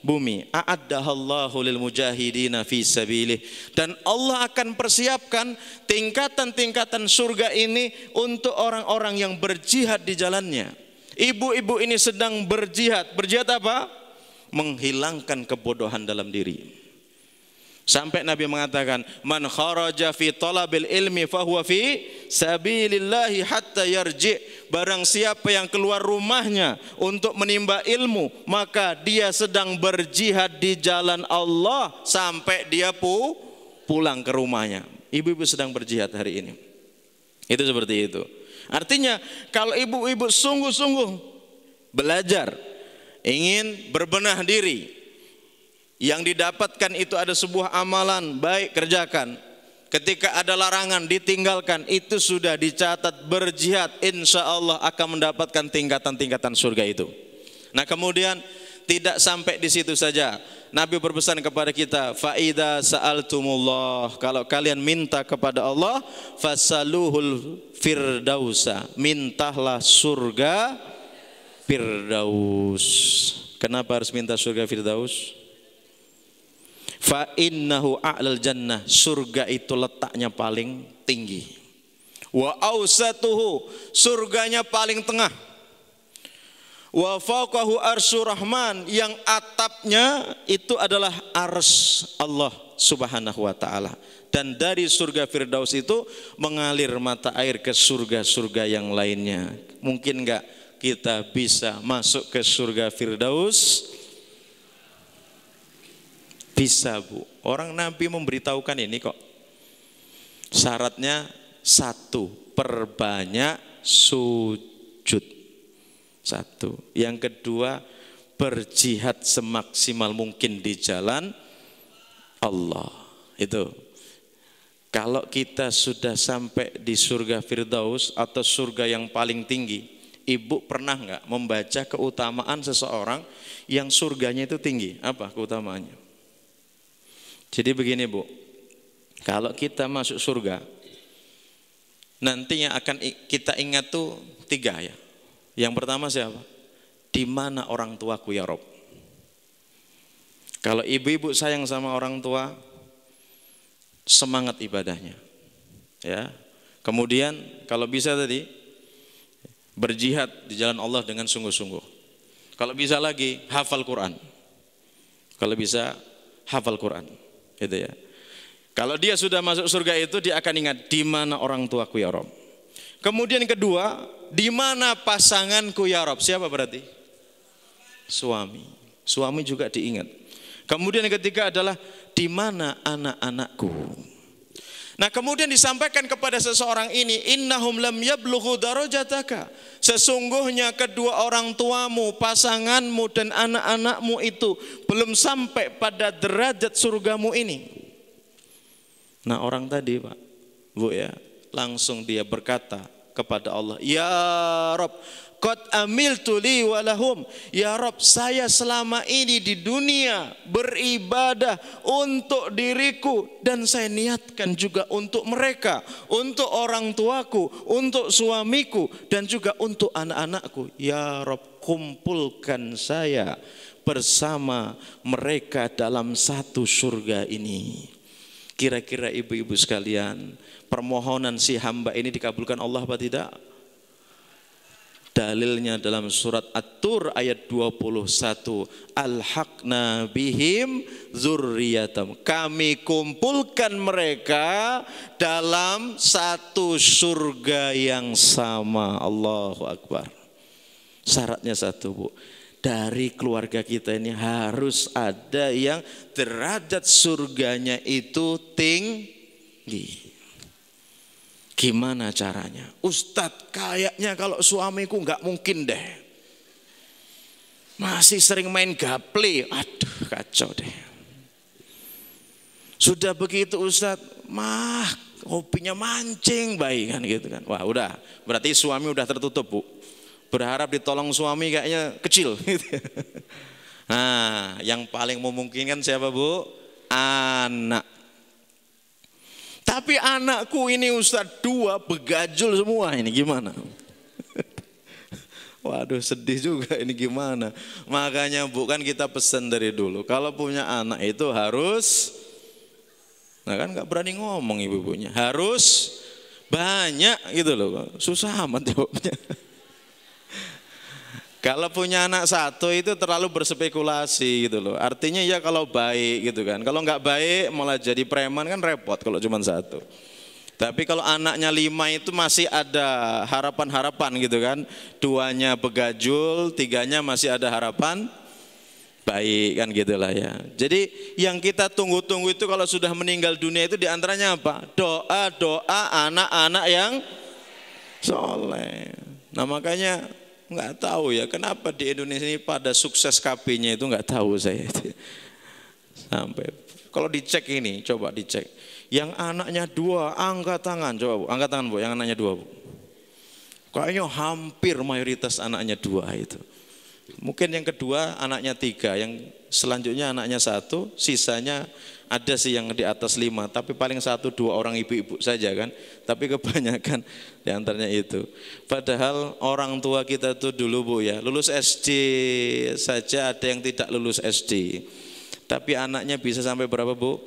bumi. A'addahallahu lil mujahidina fi sabilih. Dan Allah akan persiapkan tingkatan-tingkatan surga ini untuk orang-orang yang berjihad di jalannya. Ibu-ibu ini sedang berjihad. Berjihad apa? Menghilangkan kebodohan dalam diri. Sampai Nabi mengatakan, man kharaja fi talabil ilmi fahuwa fi sabilillahi hatta yarji. Barang siapa yang keluar rumahnya untuk menimba ilmu, maka dia sedang berjihad di jalan Allah sampai dia pulang ke rumahnya. Ibu-ibu sedang berjihad hari ini. Itu seperti itu. Artinya kalau ibu-ibu sungguh-sungguh belajar, ingin berbenah diri, yang didapatkan itu ada sebuah amalan baik, kerjakan. Ketika ada larangan ditinggalkan, itu sudah dicatat berjihad, insya Allah akan mendapatkan tingkatan-tingkatan surga itu. Nah, kemudian tidak sampai di situ saja. Nabi berpesan kepada kita, faida sa'altumullah, kalau kalian minta kepada Allah, fasaluhul firdausa, mintalah surga firdaus. Kenapa harus minta surga firdaus? Fa innahu a'lal jannah, surga itu letaknya paling tinggi. Wa ausatuhu, surganya paling tengah. Wa fawqahu arsyur rahman, yang atapnya itu adalah ars Allah subhanahu wa ta'ala. Dan dari surga firdaus itu mengalir mata air ke surga-surga yang lainnya. Mungkin enggak kita bisa masuk ke surga firdaus? Bisa, Bu. Orang Nabi memberitahukan ini kok. Syaratnya satu, perbanyak sujud. Satu. Yang kedua, berjihad semaksimal mungkin di jalan Allah. Itu. Kalau kita sudah sampai di surga firdaus atau surga yang paling tinggi, Ibu pernah nggak membaca keutamaan seseorang yang surganya itu tinggi? Apa keutamaannya? Jadi begini, Bu, kalau kita masuk surga, nantinya akan kita ingat tuh 3 ya. Yang pertama siapa? Di mana orang tuaku ya Rob? Kalau ibu-ibu sayang sama orang tua, semangat ibadahnya. Ya. Kemudian kalau bisa tadi berjihad di jalan Allah dengan sungguh-sungguh. Kalau bisa lagi hafal Quran. Kalau bisa hafal Quran. Gitu ya. Kalau dia sudah masuk surga itu, dia akan ingat di mana orang tuaku ya Rob. Kemudian kedua, di mana pasanganku ya Rob? Siapa berarti? Suami. Suami juga diingat. Kemudian yang ketiga adalah di mana anak-anakku. Nah, kemudian disampaikan kepada seseorang ini, innahum lam yablughu darajataka. Sesungguhnya kedua orang tuamu, pasanganmu dan anak-anakmu itu belum sampai pada derajat surgamu ini. Nah, orang tadi, Pak, Bu ya, langsung dia berkata kepada Allah, ya Rob, qad amiltu li walahum. Ya Rob, saya selama ini di dunia beribadah untuk diriku dan saya niatkan juga untuk mereka, untuk orang tuaku, untuk suamiku dan juga untuk anak-anakku. Ya Rob, kumpulkan saya bersama mereka dalam satu surga ini. Kira-kira ibu-ibu sekalian, permohonan si hamba ini dikabulkan Allah apa tidak? Dalilnya dalam surat At-Tur ayat 21. Alhaqna bihim dzurriyyatam. Kami kumpulkan mereka dalam satu surga yang sama. Allahu Akbar. Syaratnya satu, Bu. Dari keluarga kita ini harus ada yang derajat surganya itu tinggi. Gimana caranya? Ustadz, kayaknya kalau suamiku nggak mungkin deh. Masih sering main gaple. Aduh, kacau deh. Sudah begitu Ustadz, hobinya mancing baik kan gitu kan. Wah udah, berarti suami udah tertutup, Bu. Berharap ditolong suami kayaknya kecil. Nah, yang paling memungkinkan siapa, Bu? Anak. Tapi anakku ini Ustadz 2 begajul semua, ini gimana? Waduh, sedih juga ini gimana. Makanya bukan kita pesan dari dulu, kalau punya anak itu harus, nah kan gak berani ngomong ibu-ibunya, harus banyak gitu loh. Susah amat jawabnya. Kalau punya anak 1 itu terlalu berspekulasi gitu loh. Artinya ya kalau baik gitu kan. Kalau nggak baik malah jadi preman kan repot kalau cuma 1. Tapi kalau anaknya 5 itu masih ada harapan-harapan gitu kan. 2-nya begajul, 3-nya masih ada harapan baik kan gitulah ya. Jadi yang kita tunggu-tunggu itu kalau sudah meninggal dunia itu diantaranya apa? Doa-doa anak-anak yang soleh. Nah makanya nggak tahu ya kenapa di Indonesia ini pada sukses KB-nya itu nggak tahu saya. Sampai kalau dicek ini, coba dicek. Yang anaknya 2 angkat tangan, coba Bu, angkat tangan Bu, yang anaknya 2 Bu. Kayaknya hampir mayoritas anaknya 2 itu. Mungkin yang kedua anaknya 3, yang selanjutnya anaknya 1, sisanya ada sih yang di atas 5, tapi paling 1-2 orang ibu-ibu saja kan. Tapi kebanyakan diantaranya itu. Padahal orang tua kita tuh dulu Bu ya, lulus SD saja ada yang tidak lulus SD. Tapi anaknya bisa sampai berapa Bu?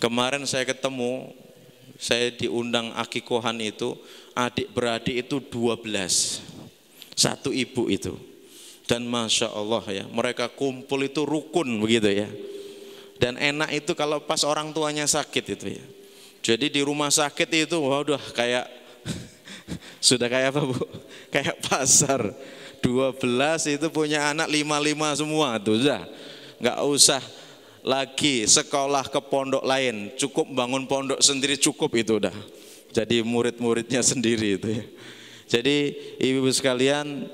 Kemarin saya ketemu, saya diundang akikohan itu, adik beradik itu 12. Satu ibu itu. Dan Masya Allah ya, mereka kumpul itu rukun begitu ya. Dan enak itu kalau pas orang tuanya sakit itu ya. Jadi di rumah sakit itu waduh kayak sudah kayak apa Bu? Kayak pasar. 12 itu punya anak 5 semua tuh sudah. Nggak usah lagi sekolah ke pondok lain, cukup bangun pondok sendiri cukup itu udah. Jadi murid-muridnya sendiri itu ya. Jadi ibu-ibu sekalian,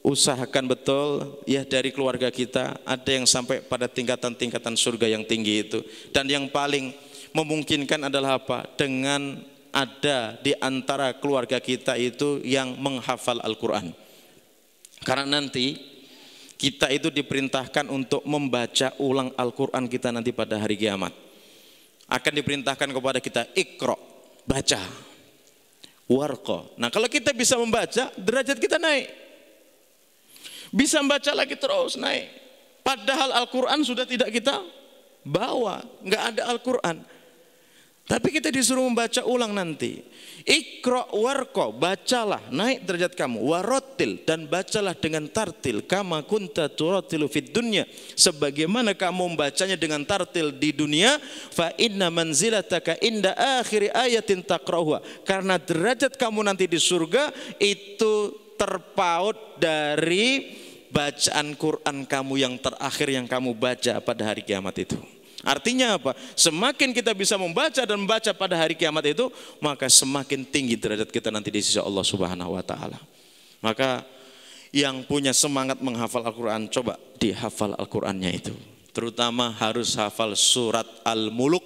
usahakan betul ya dari keluarga kita ada yang sampai pada tingkatan-tingkatan surga yang tinggi itu. Dan yang paling memungkinkan adalah apa? Dengan ada di antara keluarga kita itu yang menghafal Al-Quran. Karena nanti kita itu diperintahkan untuk membaca ulang Al-Quran kita nanti pada hari kiamat. Akan diperintahkan kepada kita, Iqra, baca, warqa. Nah kalau kita bisa membaca, derajat kita naik. Bisa membaca lagi terus naik. Padahal Al-Quran sudah tidak kita bawa, nggak ada Al-Quran. Tapi kita disuruh membaca ulang nanti. Iqra warqa, bacalah, naik derajat kamu. Warattil, dan bacalah dengan tartil. Kama kunta turattilu fid dunya, sebagaimana kamu membacanya dengan tartil di dunia. Fa inna manzilataka inda akhiri ayatin taqra'uha, karena derajat kamu nanti di surga itu terpaut dari bacaan Quran kamu yang terakhir yang kamu baca pada hari kiamat itu. Artinya apa? Semakin kita bisa membaca dan membaca pada hari kiamat itu, maka semakin tinggi derajat kita nanti di sisi Allah Subhanahu wa taala. Maka yang punya semangat menghafal Al-Qur'an, coba dihafal Al-Qur'annya itu. Terutama harus hafal surat Al-Muluk.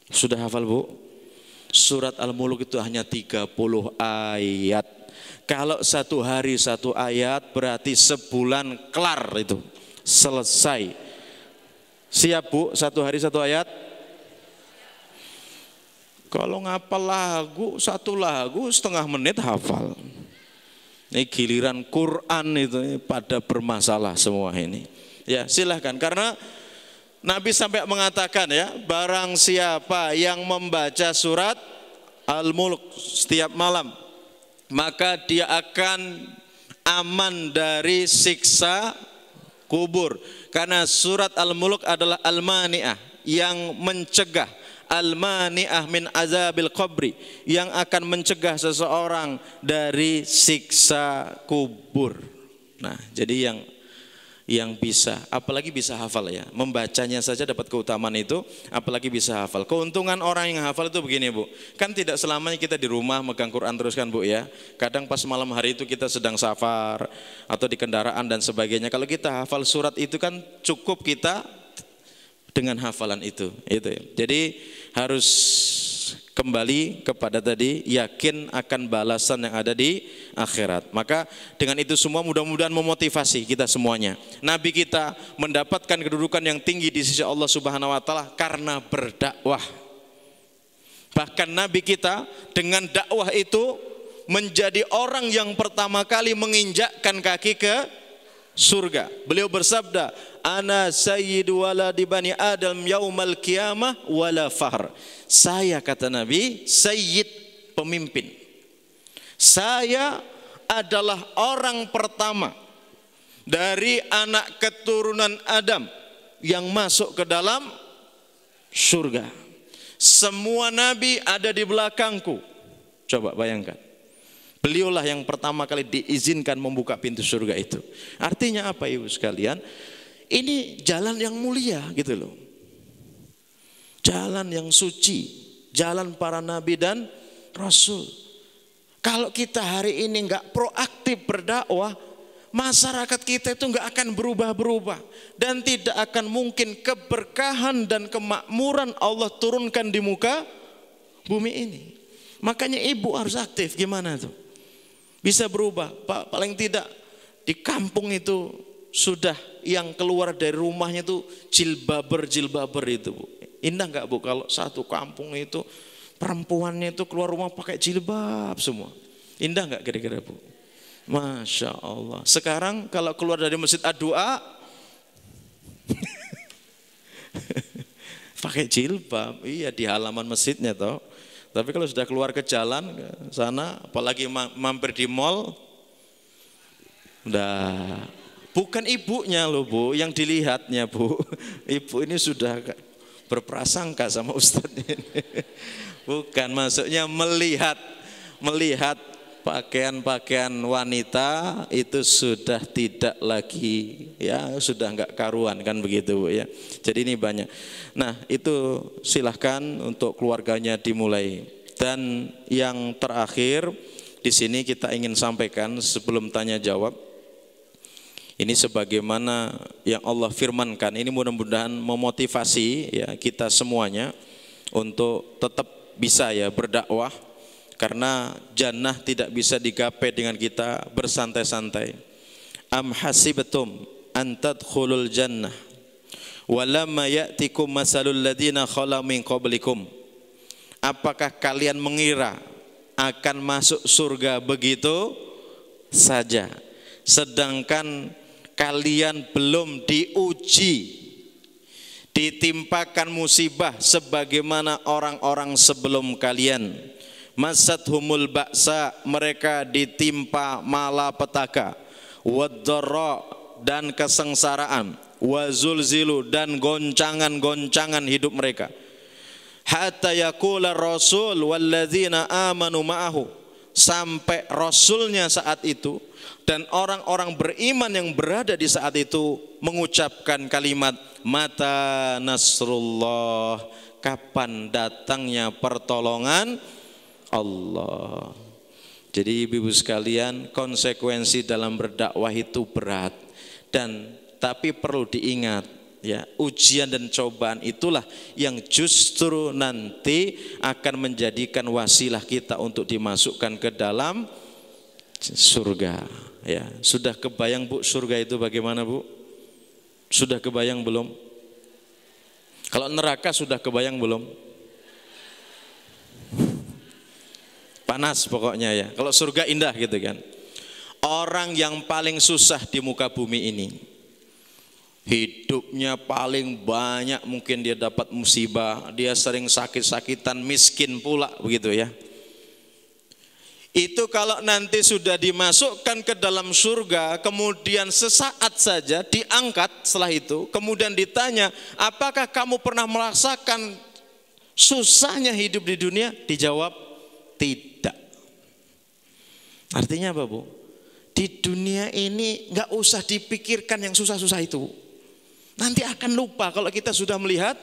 Sudah hafal Bu? Surat Al-Muluk itu hanya 30 ayat. Kalau 1 hari 1 ayat berarti sebulan kelar itu. Selesai. Siap Bu, 1 hari 1 ayat? Kalau ngapal lagu, 1 lagu setengah menit hafal. Ini giliran Quran itu pada bermasalah semua ini. Ya silahkan, karena Nabi sampai mengatakan ya, barang siapa yang membaca surat Al-Mulk setiap malam, maka dia akan aman dari siksa kubur. Karena surat Al-Mulk adalah al-mani'ah, yang mencegah, al-mani'ah min azabil qabri, yang akan mencegah seseorang dari siksa kubur. Nah, jadi yang bisa, apalagi bisa hafal ya, membacanya saja dapat keutamaan itu, apalagi bisa hafal. Keuntungan orang yang hafal itu begini Bu, kan tidak selamanya kita di rumah megang Quran terus kan Bu ya. Kadang pas malam hari itu kita sedang safar atau di kendaraan dan sebagainya. Kalau kita hafal surat itu kan cukup kita dengan hafalan itu ya. Jadi harus kembali kepada tadi, yakin akan balasan yang ada di akhirat. Maka dengan itu semua mudah-mudahan memotivasi kita semuanya. Nabi kita mendapatkan kedudukan yang tinggi di sisi Allah Subhanahu wa taala karena berdakwah. Bahkan Nabi kita dengan dakwah itu menjadi orang yang pertama kali menginjakkan kaki ke surga. Beliau bersabda, ana sayyidu waladi bani adam yaumal qiyamah wala fahr. Saya, kata Nabi, sayyid, pemimpin. Saya adalah orang pertama dari anak keturunan Adam yang masuk ke dalam surga. Semua nabi ada di belakangku. Coba bayangkan. Beliaulah yang pertama kali diizinkan membuka pintu surga itu. Artinya apa Ibu sekalian? Ini jalan yang mulia gitu loh. Jalan yang suci, jalan para nabi dan rasul. Kalau kita hari ini nggak proaktif berdakwah, masyarakat kita itu nggak akan berubah-berubah dan tidak akan mungkin keberkahan dan kemakmuran Allah turunkan di muka bumi ini. Makanya ibu harus aktif. Gimana tuh? Bisa berubah. Pak, paling tidak di kampung itu sudah yang keluar dari rumahnya itu jilbaber itu Bu. Indah nggak Bu kalau satu kampung itu perempuannya itu keluar rumah pakai jilbab semua? Indah nggak kira-kira Bu? Masya Allah. Sekarang kalau keluar dari masjid Ad-Du'a pakai jilbab, iya di halaman masjidnya toh. Tapi kalau sudah keluar ke jalan ke sana, apalagi mampir di mall, udah bukan ibunya loh Bu yang dilihatnya Bu. Ibu ini sudah berprasangka sama ustadz ini. Bukan, maksudnya melihat pakaian-pakaian wanita itu sudah tidak lagi ya, sudah enggak karuan kan begitu Bu ya. Jadi ini banyak. Nah, itu silahkan untuk keluarganya dimulai. Dan yang terakhir di sini kita ingin sampaikan sebelum tanya jawab. Ini sebagaimana yang Allah firmankan, ini mudah-mudahan memotivasi ya kita semuanya untuk tetap bisa ya berdakwah, karena jannah tidak bisa digapai dengan kita bersantai-santai. Am hasibatum an tadkhulul jannah walamma ya'tikum masalul ladzina khala min qablikum. Apakah kalian mengira akan masuk surga begitu saja, sedangkan kalian belum diuji, ditimpakan musibah sebagaimana orang-orang sebelum kalian. Masathumul ba'sa, mereka ditimpa malapetaka, wadh-dharra, dan kesengsaraan, wazulzilu, dan goncangan-goncangan hidup mereka. Hatta yaqula rasul walladzina amanu ma'ahu, sampai rasulnya saat itu dan orang-orang beriman yang berada di saat itu mengucapkan kalimat mata nasrullah, kapan datangnya pertolongan Allah. Jadi ibu-ibu sekalian, konsekuensi dalam berdakwah itu berat, dan tapi perlu diingat ya, ujian dan cobaan itulah yang justru nanti akan menjadikan wasilah kita untuk dimasukkan ke dalam surga ya. Sudah kebayang Bu surga itu bagaimana Bu? Sudah kebayang belum? Kalau neraka sudah kebayang belum? Panas pokoknya ya. Kalau surga indah gitu kan. Orang yang paling susah di muka bumi ini, hidupnya paling banyak mungkin dia dapat musibah, dia sering sakit-sakitan, miskin pula begitu ya. Itu kalau nanti sudah dimasukkan ke dalam surga, kemudian sesaat saja diangkat setelah itu, kemudian ditanya, apakah kamu pernah merasakan susahnya hidup di dunia? Dijawab, tidak. Artinya apa, Bu? Di dunia ini nggak usah dipikirkan yang susah-susah itu. Nanti akan lupa kalau kita sudah melihat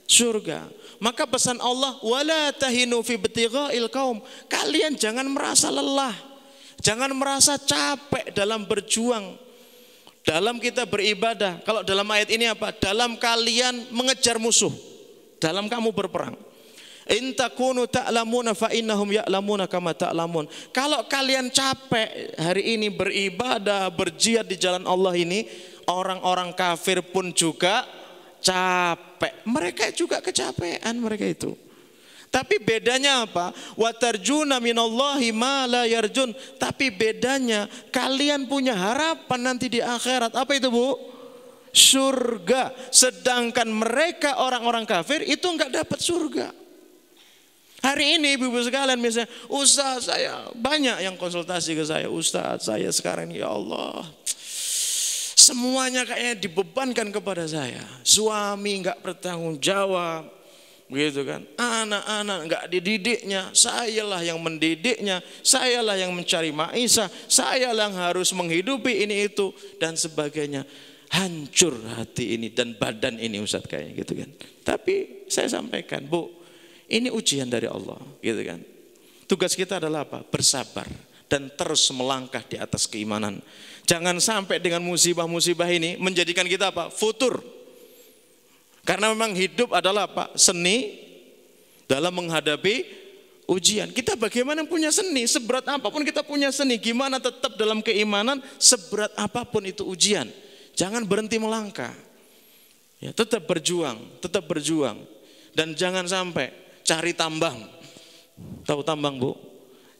surga. Maka pesan Allah, wala tahinu fi ibtigha'il qaum. Kalian jangan merasa lelah, jangan merasa capek dalam berjuang, dalam kita beribadah. Kalau dalam ayat ini apa? Dalam kalian mengejar musuh, dalam kamu berperang. In takunu ta'lamuna fa innahum ya'lamuna kama ta'lamun. Kalau kalian capek hari ini beribadah, berjihad di jalan Allah ini, orang-orang kafir pun juga capek. Mereka juga kecapean mereka itu. Tapi bedanya apa? Wa tarjuna minallahi ma la yarjun. Tapi bedanya kalian punya harapan nanti di akhirat. Apa itu, Bu? Surga. Sedangkan mereka orang-orang kafir itu enggak dapat surga. Hari ini ibu-ibu sekalian misalnya, Ustaz saya banyak yang konsultasi ke saya, Ustaz saya sekarang ya Allah, semuanya kayaknya dibebankan kepada saya. Suami enggak bertanggung jawab, begitu kan? Anak-anak enggak dididiknya, sayalah yang mendidiknya, sayalah yang mencari maisha, sayalah yang harus menghidupi ini itu dan sebagainya. Hancur hati ini dan badan ini Ustaz kayaknya gitu kan. Tapi saya sampaikan, Bu, ini ujian dari Allah, gitu kan. Tugas kita adalah apa? Bersabar dan terus melangkah di atas keimanan. Jangan sampai dengan musibah-musibah ini menjadikan kita apa? Futur. Karena memang hidup adalah apa? Seni dalam menghadapi ujian. Kita bagaimana punya seni, seberat apapun kita punya seni. Gimana tetap dalam keimanan, seberat apapun itu ujian. Jangan berhenti melangkah. Ya, tetap berjuang, tetap berjuang. Dan jangan sampai cari tambang. Tahu tambang, Bu?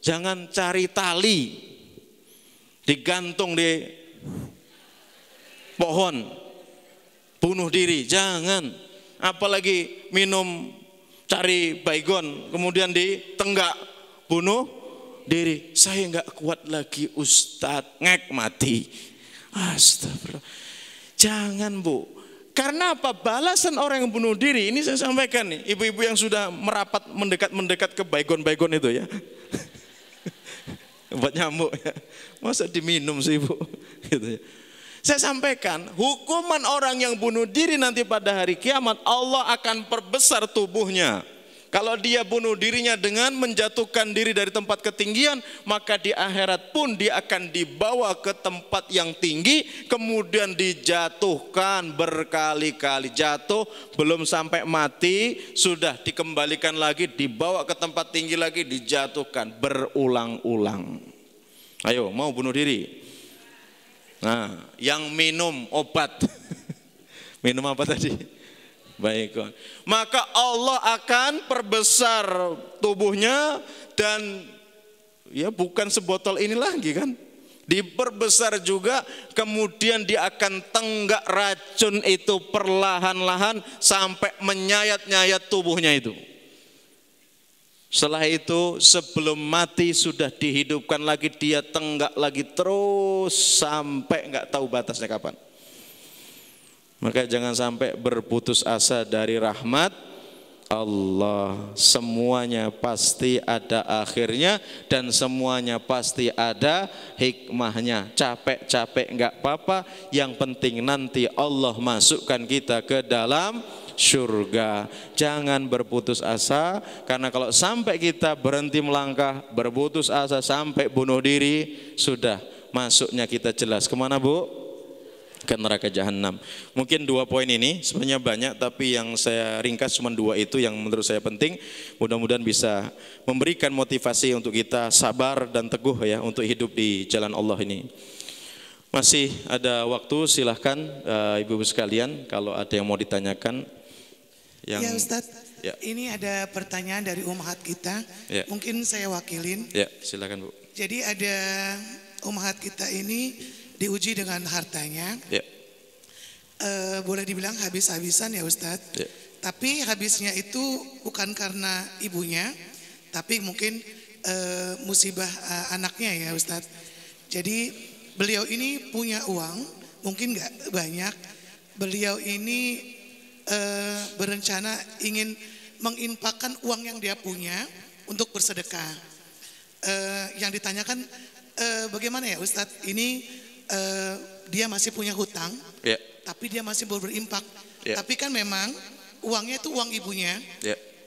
Jangan cari tali digantung di pohon, bunuh diri, jangan. Apalagi minum cari baygon kemudian ditenggak, bunuh diri. Saya enggak kuat lagi Ustadz, ngek mati. Astagfirullah. Jangan, Bu. Karena apa? Balasan orang yang bunuh diri, ini saya sampaikan nih, ibu-ibu yang sudah merapat mendekat ke baygon-baygon itu ya. Buat nyamuk ya. Masa diminum sih, Bu? Gitu ya. Saya sampaikan, hukuman orang yang bunuh diri nanti pada hari kiamat, Allah akan perbesar tubuhnya. Kalau dia bunuh dirinya dengan menjatuhkan diri dari tempat ketinggian, maka di akhirat pun dia akan dibawa ke tempat yang tinggi, kemudian dijatuhkan berkali-kali. Jatuh, belum sampai mati, sudah dikembalikan lagi, dibawa ke tempat tinggi lagi, dijatuhkan berulang-ulang. Ayo, mau bunuh diri? Nah, yang minum obat. Minum apa tadi? Baik, maka Allah akan perbesar tubuhnya dan ya bukan sebotol ini lagi kan, diperbesar juga, kemudian dia akan tenggak racun itu perlahan-lahan sampai menyayat-nyayat tubuhnya itu. Setelah itu sebelum mati sudah dihidupkan lagi, dia tenggak lagi terus sampai nggak tahu batasnya kapan. Maka jangan sampai berputus asa dari rahmat Allah. Semuanya pasti ada akhirnya dan semuanya pasti ada hikmahnya. Capek-capek enggak apa-apa, yang penting nanti Allah masukkan kita ke dalam surga. Jangan berputus asa, karena kalau sampai kita berhenti melangkah, berputus asa sampai bunuh diri, sudah masuknya kita jelas kemana, Bu? Ke neraka jahanam. Mungkin 2 poin ini, sebenarnya banyak, tapi yang saya ringkas cuma 2 itu yang menurut saya penting. Mudah-mudahan bisa memberikan motivasi untuk kita sabar dan teguh ya untuk hidup di jalan Allah ini. Masih ada waktu, silahkan ibu-ibu sekalian kalau ada yang mau ditanyakan. Ya Ustadz, ya. Ini ada pertanyaan dari ummahat kita, ya. Mungkin saya wakilin. Ya, silakan, Bu. Jadi ada ummahat kita ini diuji dengan hartanya, ya. Boleh dibilang habis-habisan ya Ustadz, ya. Tapi habisnya itu bukan karena ibunya, tapi mungkin musibah anaknya ya Ustadz. Jadi beliau ini punya uang, mungkin nggak banyak. Beliau ini berencana ingin menginfakkan uang yang dia punya untuk bersedekah. Yang ditanyakan bagaimana ya Ustadz, ini dia masih punya hutang, tapi dia masih mau berinfak. Tapi kan memang uangnya itu uang ibunya,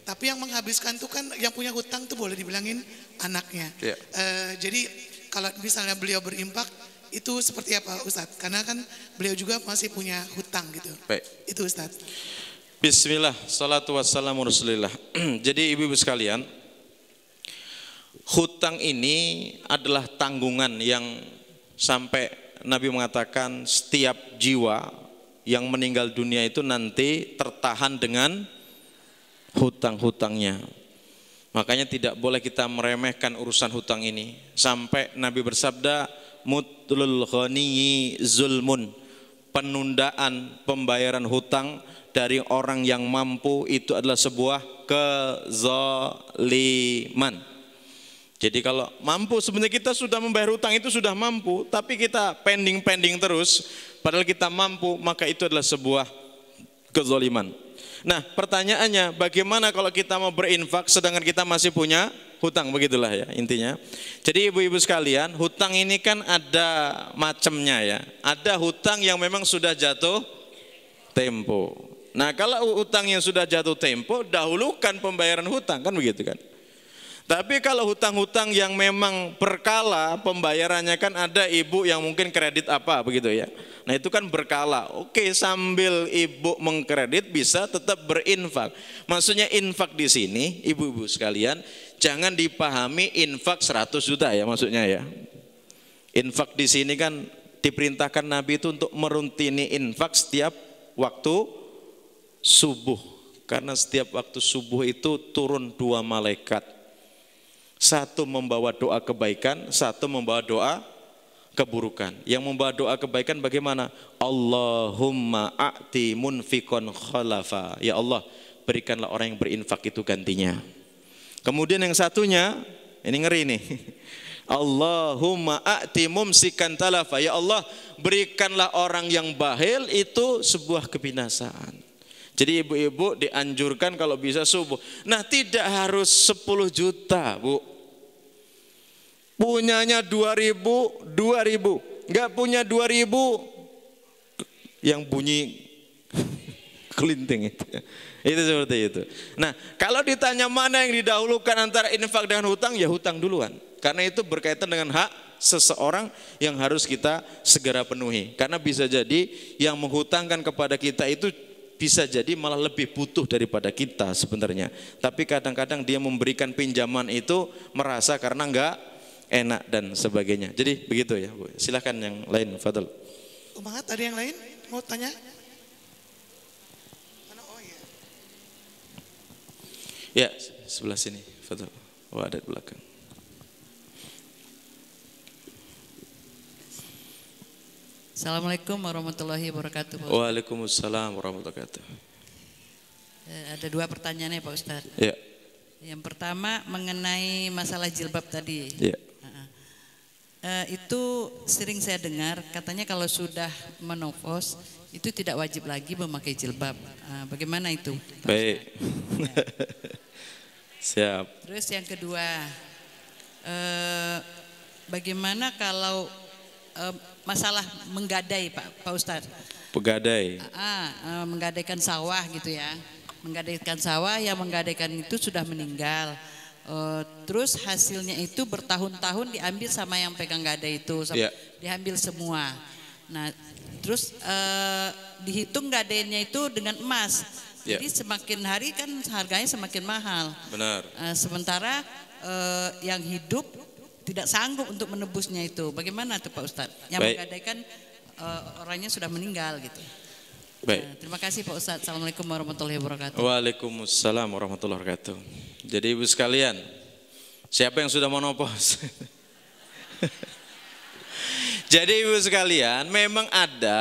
tapi yang menghabiskan itu kan yang punya hutang tuh boleh dibilangin anaknya. Jadi kalau misalnya beliau berinfak itu seperti apa Ustadz? Karena kan beliau juga masih punya hutang gitu. Itu Ustadz. Bismillah, salatu wassalamu rasulillah. Jadi ibu-ibu sekalian, hutang ini adalah tanggungan yang sampai Nabi mengatakan setiap jiwa yang meninggal dunia itu nanti tertahan dengan hutang-hutangnya. Makanya tidak boleh kita meremehkan urusan hutang ini. Sampai Nabi bersabda, mutlul ghaniyi zulmun, penundaan pembayaran hutang dari orang yang mampu itu adalah sebuah kezaliman. Jadi kalau mampu, sebenarnya kita sudah membayar hutang itu sudah mampu, tapi kita pending terus, padahal kita mampu, maka itu adalah sebuah kezaliman. Nah pertanyaannya, bagaimana kalau kita mau berinfak sedangkan kita masih punya hutang? Begitulah ya intinya. Jadi ibu-ibu sekalian, hutang ini kan ada macamnya ya. Ada hutang yang memang sudah jatuh tempo. Nah kalau hutang yang sudah jatuh tempo, dahulukan pembayaran hutang, kan begitu kan. Tapi kalau hutang-hutang yang memang berkala pembayarannya, kan ada ibu yang mungkin kredit apa begitu ya. Nah itu kan berkala. Oke, sambil ibu mengkredit bisa tetap berinfak. Maksudnya infak di sini ibu-ibu sekalian jangan dipahami infak 100 juta ya maksudnya ya. Infak di sini kan diperintahkan Nabi itu untuk meruntini infak setiap waktu subuh. Karena setiap waktu subuh itu turun 2 malaikat. Satu membawa doa kebaikan, satu membawa doa keburukan. Yang membawa doa kebaikan bagaimana? Allahumma a'ti munfikon khalafa. Ya Allah, berikanlah orang yang berinfak itu gantinya. Kemudian yang satunya, ini ngeri nih. Allahumma a'ti mumsikan talafa. Ya Allah, berikanlah orang yang bakhil itu sebuah kebinasaan. Jadi ibu-ibu dianjurkan kalau bisa subuh. Nah tidak harus 10 juta bu. Punyanya 2.000, 2.000. Enggak punya 2.000 yang bunyi kelinting itu. Itu seperti itu. Nah kalau ditanya mana yang didahulukan antara infak dengan hutang, ya hutang duluan. Karena itu berkaitan dengan hak seseorang yang harus kita segera penuhi. Karena bisa jadi yang menghutangkan kepada kita itu bisa jadi malah lebih butuh daripada kita sebenarnya. Tapi kadang-kadang dia memberikan pinjaman itu merasa karena enggak enak dan sebagainya. Jadi begitu ya Bu. Silahkan yang lain, Fadl. Umat ada yang lain mau tanya? Oh ya. Ya sebelah sini, Fadl. Oh ada di belakang. Assalamualaikum warahmatullahi wabarakatuh. Waalaikumsalam warahmatullahi wabarakatuh. Ada 2 pertanyaan ya Pak Ustadz. Ya. Yang pertama mengenai masalah jilbab tadi. Ya. Itu sering saya dengar katanya kalau sudah menopause itu tidak wajib lagi memakai jilbab. Bagaimana itu? Baik. Siap. Terus yang kedua, bagaimana kalau masalah menggadai Pak Ustadz? Pegadai. Menggadaikan sawah gitu ya. Menggadaikan sawah, yang menggadaikan itu sudah meninggal. Terus hasilnya itu bertahun-tahun diambil sama yang pegang gadai itu, diambil semua. Nah, terus dihitung gadainya itu dengan emas. Jadi semakin hari kan harganya semakin mahal. Benar. Sementara yang hidup tidak sanggup untuk menebusnya itu. Bagaimana tuh Pak Ustadz? Yang menggadaikan orangnya sudah meninggal gitu. Baik. Terima kasih Pak Ustadz. Assalamualaikum warahmatullahi wabarakatuh. Waalaikumsalam warahmatullahi wabarakatuh. Jadi ibu sekalian, siapa yang sudah menopause? Jadi ibu sekalian, memang ada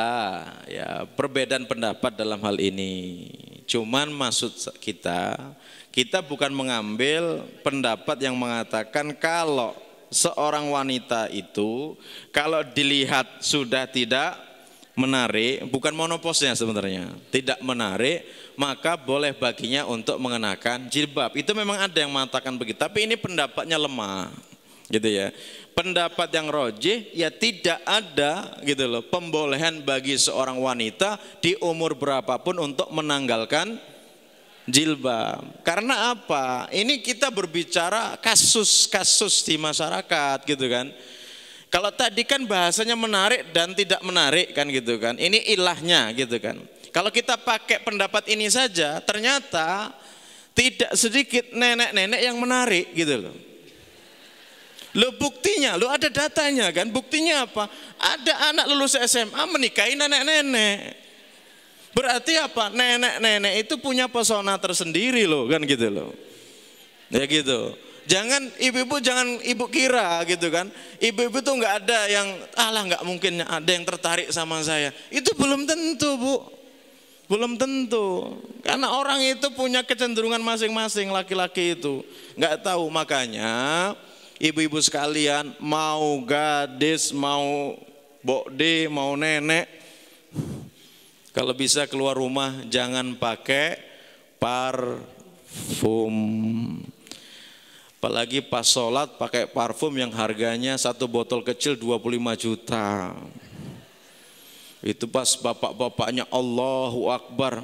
ya perbedaan pendapat dalam hal ini. Cuman maksud kita bukan mengambil pendapat yang mengatakan kalau seorang wanita itu kalau dilihat sudah tidak menarik, bukan monoposnya sebenarnya, tidak menarik, maka boleh baginya untuk mengenakan jilbab. Itu memang ada yang mengatakan begitu, tapi ini pendapatnya lemah, gitu ya. Pendapat yang rojih ya tidak ada gitu loh pembolehan bagi seorang wanita di umur berapapun untuk menanggalkan jilbab. Karena apa? Ini kita berbicara kasus-kasus di masyarakat gitu kan. Kalau tadi kan bahasanya menarik dan tidak menarik kan gitu kan. Ini ilahnya gitu kan. Kalau kita pakai pendapat ini saja ternyata tidak sedikit nenek-nenek yang menarik gitu loh. Lo buktinya, lo ada datanya kan, buktinya apa? Ada anak lulus SMA menikahi nenek-nenek. Berarti apa? Nenek-nenek itu punya pesona tersendiri loh kan gitu loh. Ya gitu. Jangan ibu-ibu jangan ibu kira gitu kan. Ibu-ibu tuh nggak ada yang nggak mungkin ada yang tertarik sama saya. Itu belum tentu Bu. Belum tentu. Karena orang itu punya kecenderungan masing-masing laki-laki itu. Nggak tahu makanya. Ibu-ibu sekalian, mau gadis, mau bokde, mau nenek, kalau bisa keluar rumah jangan pakai parfum. Apalagi pas sholat pakai parfum yang harganya satu botol kecil 25 juta. Itu pas bapak-bapaknya Allahu Akbar.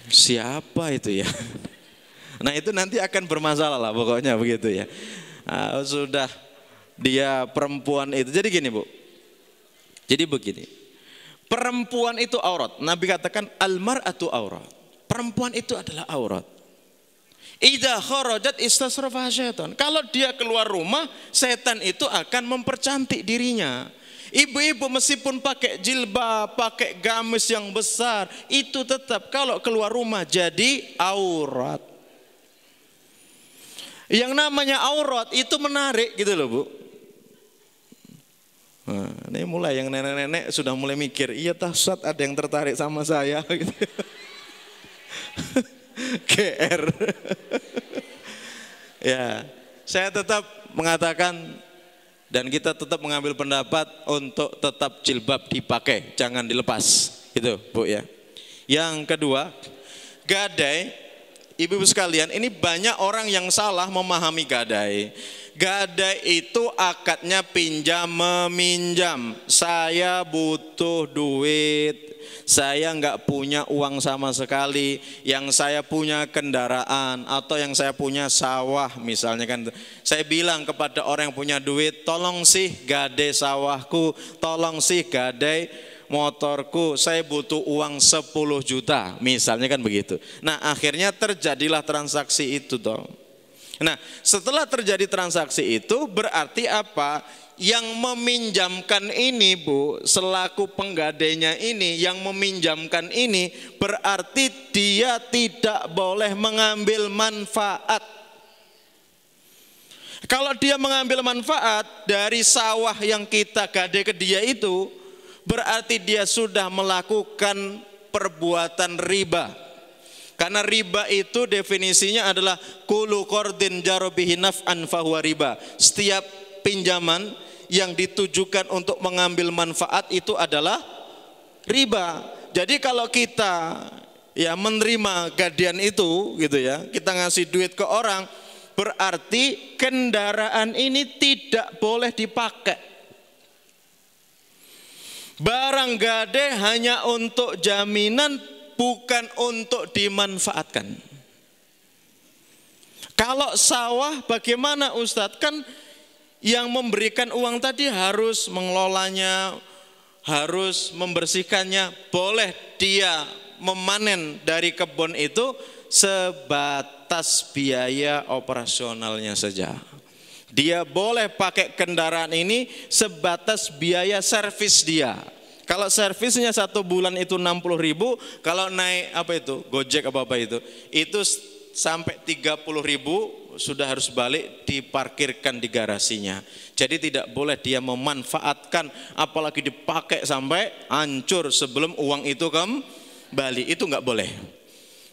Siapa itu ya? Nah itu nanti akan bermasalah lah pokoknya begitu ya. Sudah dia perempuan itu. Jadi gini Bu. Jadi begini. Perempuan itu aurat. Nabi katakan al-mar'atu aurat. Perempuan itu adalah aurat. Idza kharajat istasrafa syaitan. Kalau dia keluar rumah, setan itu akan mempercantik dirinya. Ibu-ibu meskipun pakai jilbab, pakai gamis yang besar, itu tetap kalau keluar rumah jadi aurat. Yang namanya aurat itu menarik gitu loh Bu. Nah, ini mulai yang nenek-nenek sudah mulai mikir, iya Ustaz ada yang tertarik sama saya gitu. GR. Ya, saya tetap mengatakan dan kita tetap mengambil pendapat untuk tetap jilbab dipakai, jangan dilepas. Gitu Bu ya. Yang kedua, gadai. Ibu-ibu sekalian, ini banyak orang yang salah memahami gadai. Gadai itu akadnya pinjam meminjam. Saya butuh duit, saya nggak punya uang sama sekali. Yang saya punya kendaraan atau yang saya punya sawah misalnya kan. Saya bilang kepada orang yang punya duit, tolong sih gadai sawahku, tolong sih gadai motorku, saya butuh uang 10 juta misalnya kan begitu. Nah akhirnya terjadilah transaksi itu toh. Nah setelah terjadi transaksi itu berarti apa? Yang meminjamkan ini Bu, selaku penggadainya ini, yang meminjamkan ini berarti dia tidak boleh mengambil manfaat. Kalau dia mengambil manfaat dari sawah yang kita gadai ke dia itu, berarti dia sudah melakukan perbuatan riba. Karena riba itu definisinya adalah kullu qardin jarobihi naf'an fahuwa riba. Setiap pinjaman yang ditujukan untuk mengambil manfaat itu adalah riba. Jadi kalau kita ya menerima gadaian itu gitu ya, kita ngasih duit ke orang, berarti kendaraan ini tidak boleh dipakai. Barang gadai hanya untuk jaminan, bukan untuk dimanfaatkan. Kalau sawah bagaimana Ustadz? Kan yang memberikan uang tadi harus mengelolanya, harus membersihkannya. Boleh dia memanen dari kebun itu sebatas biaya operasionalnya saja. Dia boleh pakai kendaraan ini sebatas biaya servis dia. Kalau servisnya 1 bulan itu 60.000, kalau naik apa itu Gojek apa itu sampai 30.000 sudah harus balik diparkirkan di garasinya. Jadi tidak boleh dia memanfaatkan apalagi dipakai sampai hancur sebelum uang itu Bali, itu nggak boleh.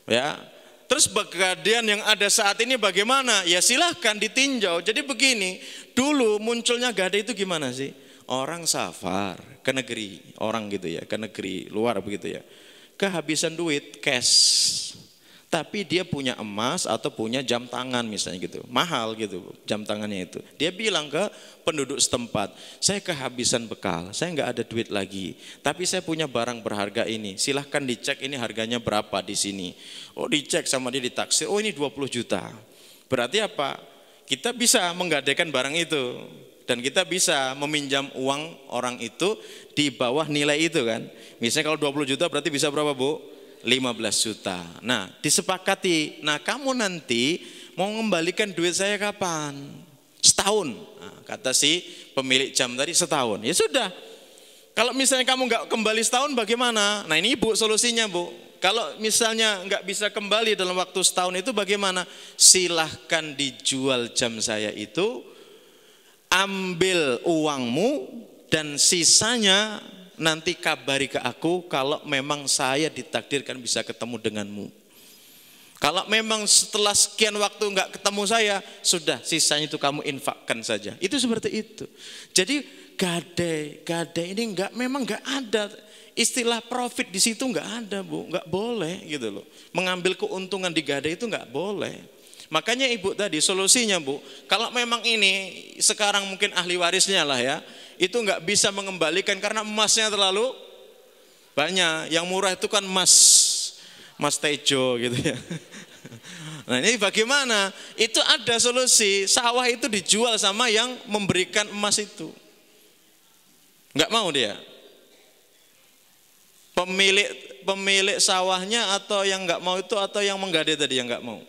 Ya. Terus pegadaian yang ada saat ini bagaimana? Ya silahkan ditinjau. Jadi begini, dulu munculnya gadai itu gimana sih? Orang safar ke negeri, orang gitu ya, ke negeri luar begitu ya. Kehabisan duit, cash. Tapi dia punya emas atau punya jam tangan misalnya gitu. Mahal gitu jam tangannya itu. Dia bilang ke penduduk setempat, saya kehabisan bekal, saya nggak ada duit lagi. Tapi saya punya barang berharga ini, silahkan dicek ini harganya berapa di sini. Oh dicek sama dia ditaksir, oh ini 20 juta. Berarti apa? Kita bisa menggadaikan barang itu. Dan kita bisa meminjam uang orang itu di bawah nilai itu kan. Misalnya kalau 20 juta berarti bisa berapa Bu? 15 juta. Nah disepakati, nah kamu nanti mau mengembalikan duit saya kapan? Setahun. Nah, kata si pemilik jam tadi setahun. Ya sudah. Kalau misalnya kamu nggak kembali setahun bagaimana? Nah ini Bu solusinya Bu. Kalau misalnya nggak bisa kembali dalam waktu setahun itu bagaimana? Silahkan dijual jam saya itu, ambil uangmu dan sisanya nanti kabari ke aku kalau memang saya ditakdirkan bisa ketemu denganmu. Kalau memang setelah sekian waktu nggak ketemu saya, sudah sisanya itu kamu infakkan saja. Itu seperti itu. Jadi gadai ini memang nggak ada istilah profit di situ, nggak ada Bu, nggak boleh gitu loh. Mengambil keuntungan di gadai itu nggak boleh. Makanya Ibu tadi solusinya Bu, kalau memang ini sekarang mungkin ahli warisnya lah ya, itu nggak bisa mengembalikan karena emasnya terlalu banyak. Yang murah itu kan emas tejo gitu ya. Nah ini bagaimana? Itu ada solusi, sawah itu dijual sama yang memberikan emas itu. Nggak mau dia. Pemilik sawahnya atau yang nggak mau itu atau yang menggadai tadi yang nggak mau.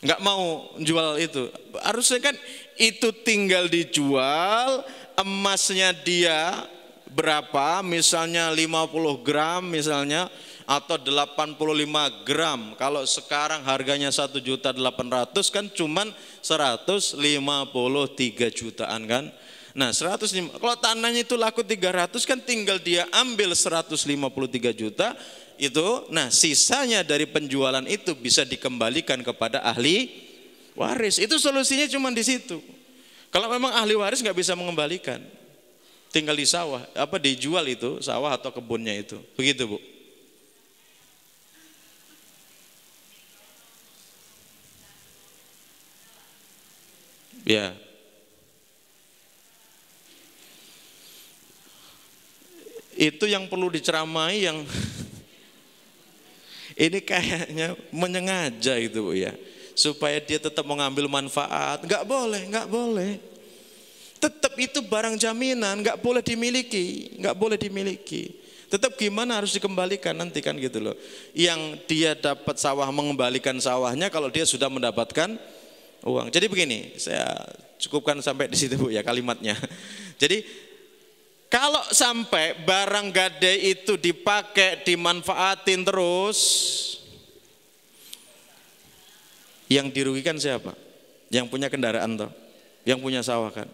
Nggak mau jual itu. Harusnya kan itu tinggal dijual, emasnya dia berapa, misalnya 50 gram misalnya, atau 85 gram. Kalau sekarang harganya 1.800.000 kan cuman 153 jutaan kan. Nah 105, kalau tanahnya itu laku 300 kan tinggal dia ambil 153 juta itu, nah sisanya dari penjualan itu bisa dikembalikan kepada ahli waris. Itu solusinya cuma di situ. Kalau memang ahli waris nggak bisa mengembalikan, tinggal di sawah, dijual itu sawah atau kebunnya itu, begitu Bu. Ya. Itu yang perlu diceramai yang ini kayaknya menyengaja itu Bu ya, supaya dia tetap mengambil manfaat. Nggak boleh. Tetap itu barang jaminan, nggak boleh dimiliki. Tetap gimana harus dikembalikan nanti kan gitu loh. Yang dia dapat sawah mengembalikan sawahnya kalau dia sudah mendapatkan uang. Jadi begini, saya cukupkan sampai di situ Bu ya kalimatnya. Jadi kalau sampai barang gadai itu dipakai, dimanfaatin terus, yang dirugikan siapa? Yang punya kendaraan toh, yang punya sawah kan.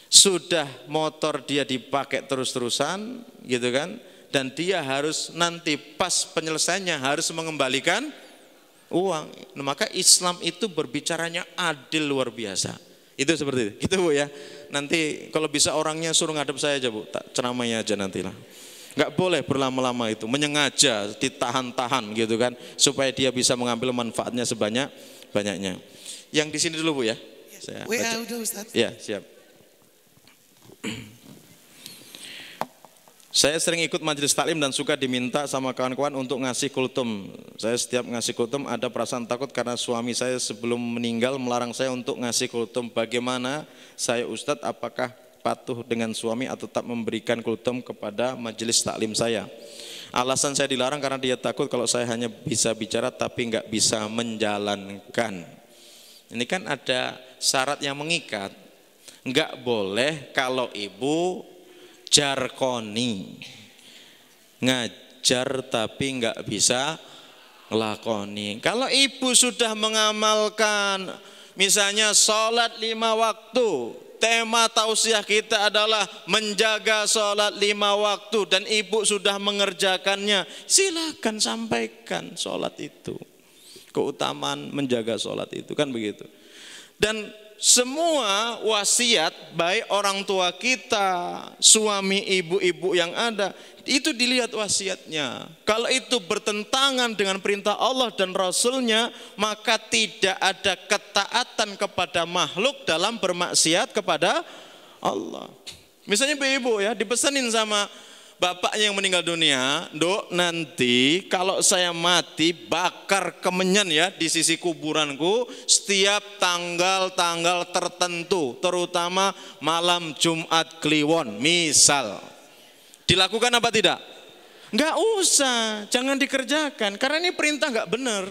Sudah motor dia dipakai terus-terusan gitu kan, dan dia harus nanti pas penyelesaiannya harus mengembalikan uang. Nah, maka Islam itu berbicaranya adil luar biasa. Itu seperti itu, gitu Bu ya. Nanti kalau bisa orangnya suruh ngadep saya aja Bu, tak ceramahnya aja nantilah. Nggak boleh berlama-lama itu, menyengaja ditahan-tahan gitu kan, supaya dia bisa mengambil manfaatnya sebanyak-banyaknya. Yang di sini dulu Bu ya. Saya baca. Udah Ustaz. Ya siap. Saya sering ikut majelis taklim dan suka diminta sama kawan-kawan untuk ngasih kultum. Saya setiap ngasih kultum ada perasaan takut karena suami saya sebelum meninggal melarang saya untuk ngasih kultum. Bagaimana saya Ustadz, apakah patuh dengan suami atau tetap memberikan kultum kepada majelis taklim saya? Alasan saya dilarang karena dia takut kalau saya hanya bisa bicara tapi nggak bisa menjalankan. Ini kan ada syarat yang mengikat. Nggak boleh kalau ibu jarkoni, ngajar tapi nggak bisa lakoni. Kalau ibu sudah mengamalkan Misalnya sholat 5 waktu. Tema tausiah kita adalah menjaga sholat 5 waktu dan ibu sudah mengerjakannya. Silakan sampaikan sholat itu. Keutamaan menjaga sholat itu kan begitu. Dan semua wasiat baik orang tua kita, suami ibu-ibu yang ada, itu dilihat wasiatnya. Kalau itu bertentangan dengan perintah Allah dan Rasulnya, maka tidak ada ketaatan kepada makhluk dalam bermaksiat kepada Allah. Misalnya ibu-ibu ya, dipesanin sama bapaknya yang meninggal dunia, Dok, nanti kalau saya mati bakar kemenyan ya di sisi kuburanku setiap tanggal-tanggal tertentu, terutama malam Jumat Kliwon, misal. Dilakukan apa tidak? Enggak usah, jangan dikerjakan, karena ini perintah enggak benar.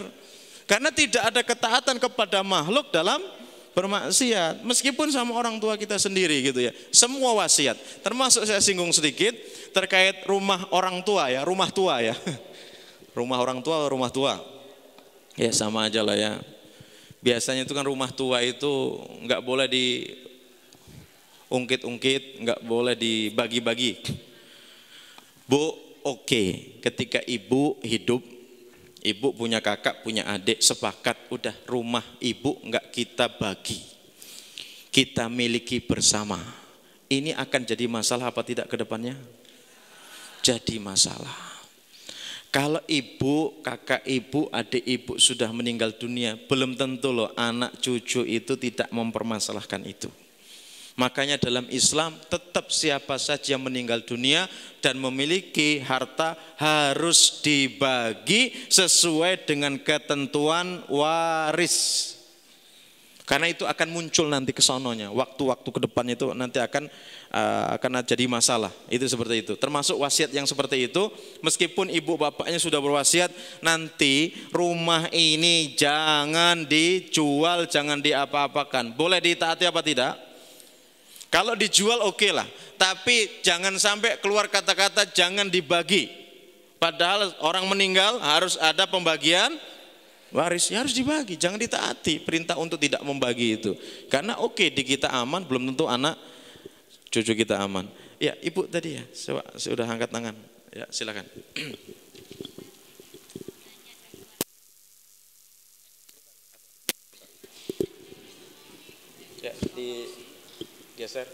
Karena tidak ada ketaatan kepada makhluk dalam bermaksiat, meskipun sama orang tua kita sendiri gitu ya. Semua wasiat, termasuk saya singgung sedikit terkait rumah orang tua ya, rumah tua ya. Rumah orang tua, rumah tua. Ya sama aja lah ya. Biasanya itu kan rumah tua itu nggak boleh diungkit-ungkit, nggak boleh dibagi-bagi. Bu, oke, ketika ibu hidup, ibu punya kakak, punya adik, sepakat udah rumah ibu enggak kita bagi, kita miliki bersama. Ini akan jadi masalah apa tidak ke depannya? Jadi masalah. Kalau ibu, kakak ibu, adik ibu sudah meninggal dunia, belum tentu loh anak cucu itu tidak mempermasalahkan itu. Makanya dalam Islam tetap siapa saja yang meninggal dunia dan memiliki harta harus dibagi sesuai dengan ketentuan waris. Karena itu akan muncul nanti kesononya, waktu-waktu ke depan itu nanti akan jadi masalah. Itu seperti itu. Termasuk wasiat yang seperti itu, meskipun ibu bapaknya sudah berwasiat, nanti rumah ini jangan dijual, jangan diapa-apakan. Boleh ditaati apa tidak? Kalau dijual oke lah, tapi jangan sampai keluar kata-kata jangan dibagi. Padahal orang meninggal harus ada pembagian waris, ya harus dibagi, jangan ditaati perintah untuk tidak membagi itu. Karena oke, di kita aman, belum tentu anak cucu kita aman. Ya ibu tadi ya, sudah angkat tangan, ya silakan. Ya digeser.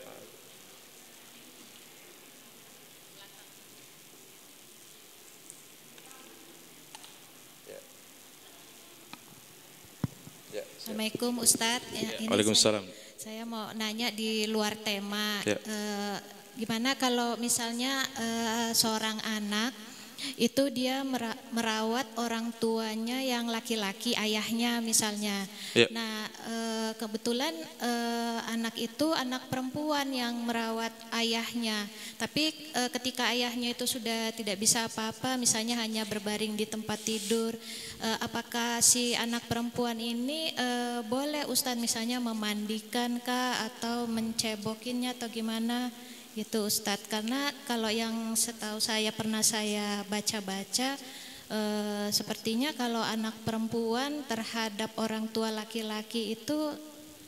Assalamualaikum Ustadz. Ya, Waalaikumsalam. Saya mau nanya di luar tema. Ya. Gimana kalau misalnya seorang anak itu dia merawat orang tuanya yang laki-laki, ayahnya misalnya. Ya. Nah kebetulan anak itu anak perempuan yang merawat ayahnya. Tapi ketika ayahnya itu sudah tidak bisa apa-apa, misalnya hanya berbaring di tempat tidur, apakah si anak perempuan ini boleh Ustadz misalnya memandikan kah atau mencebokinnya atau gimana? Gitu Ustadz, karena kalau yang setahu saya pernah saya baca-baca sepertinya kalau anak perempuan terhadap orang tua laki-laki itu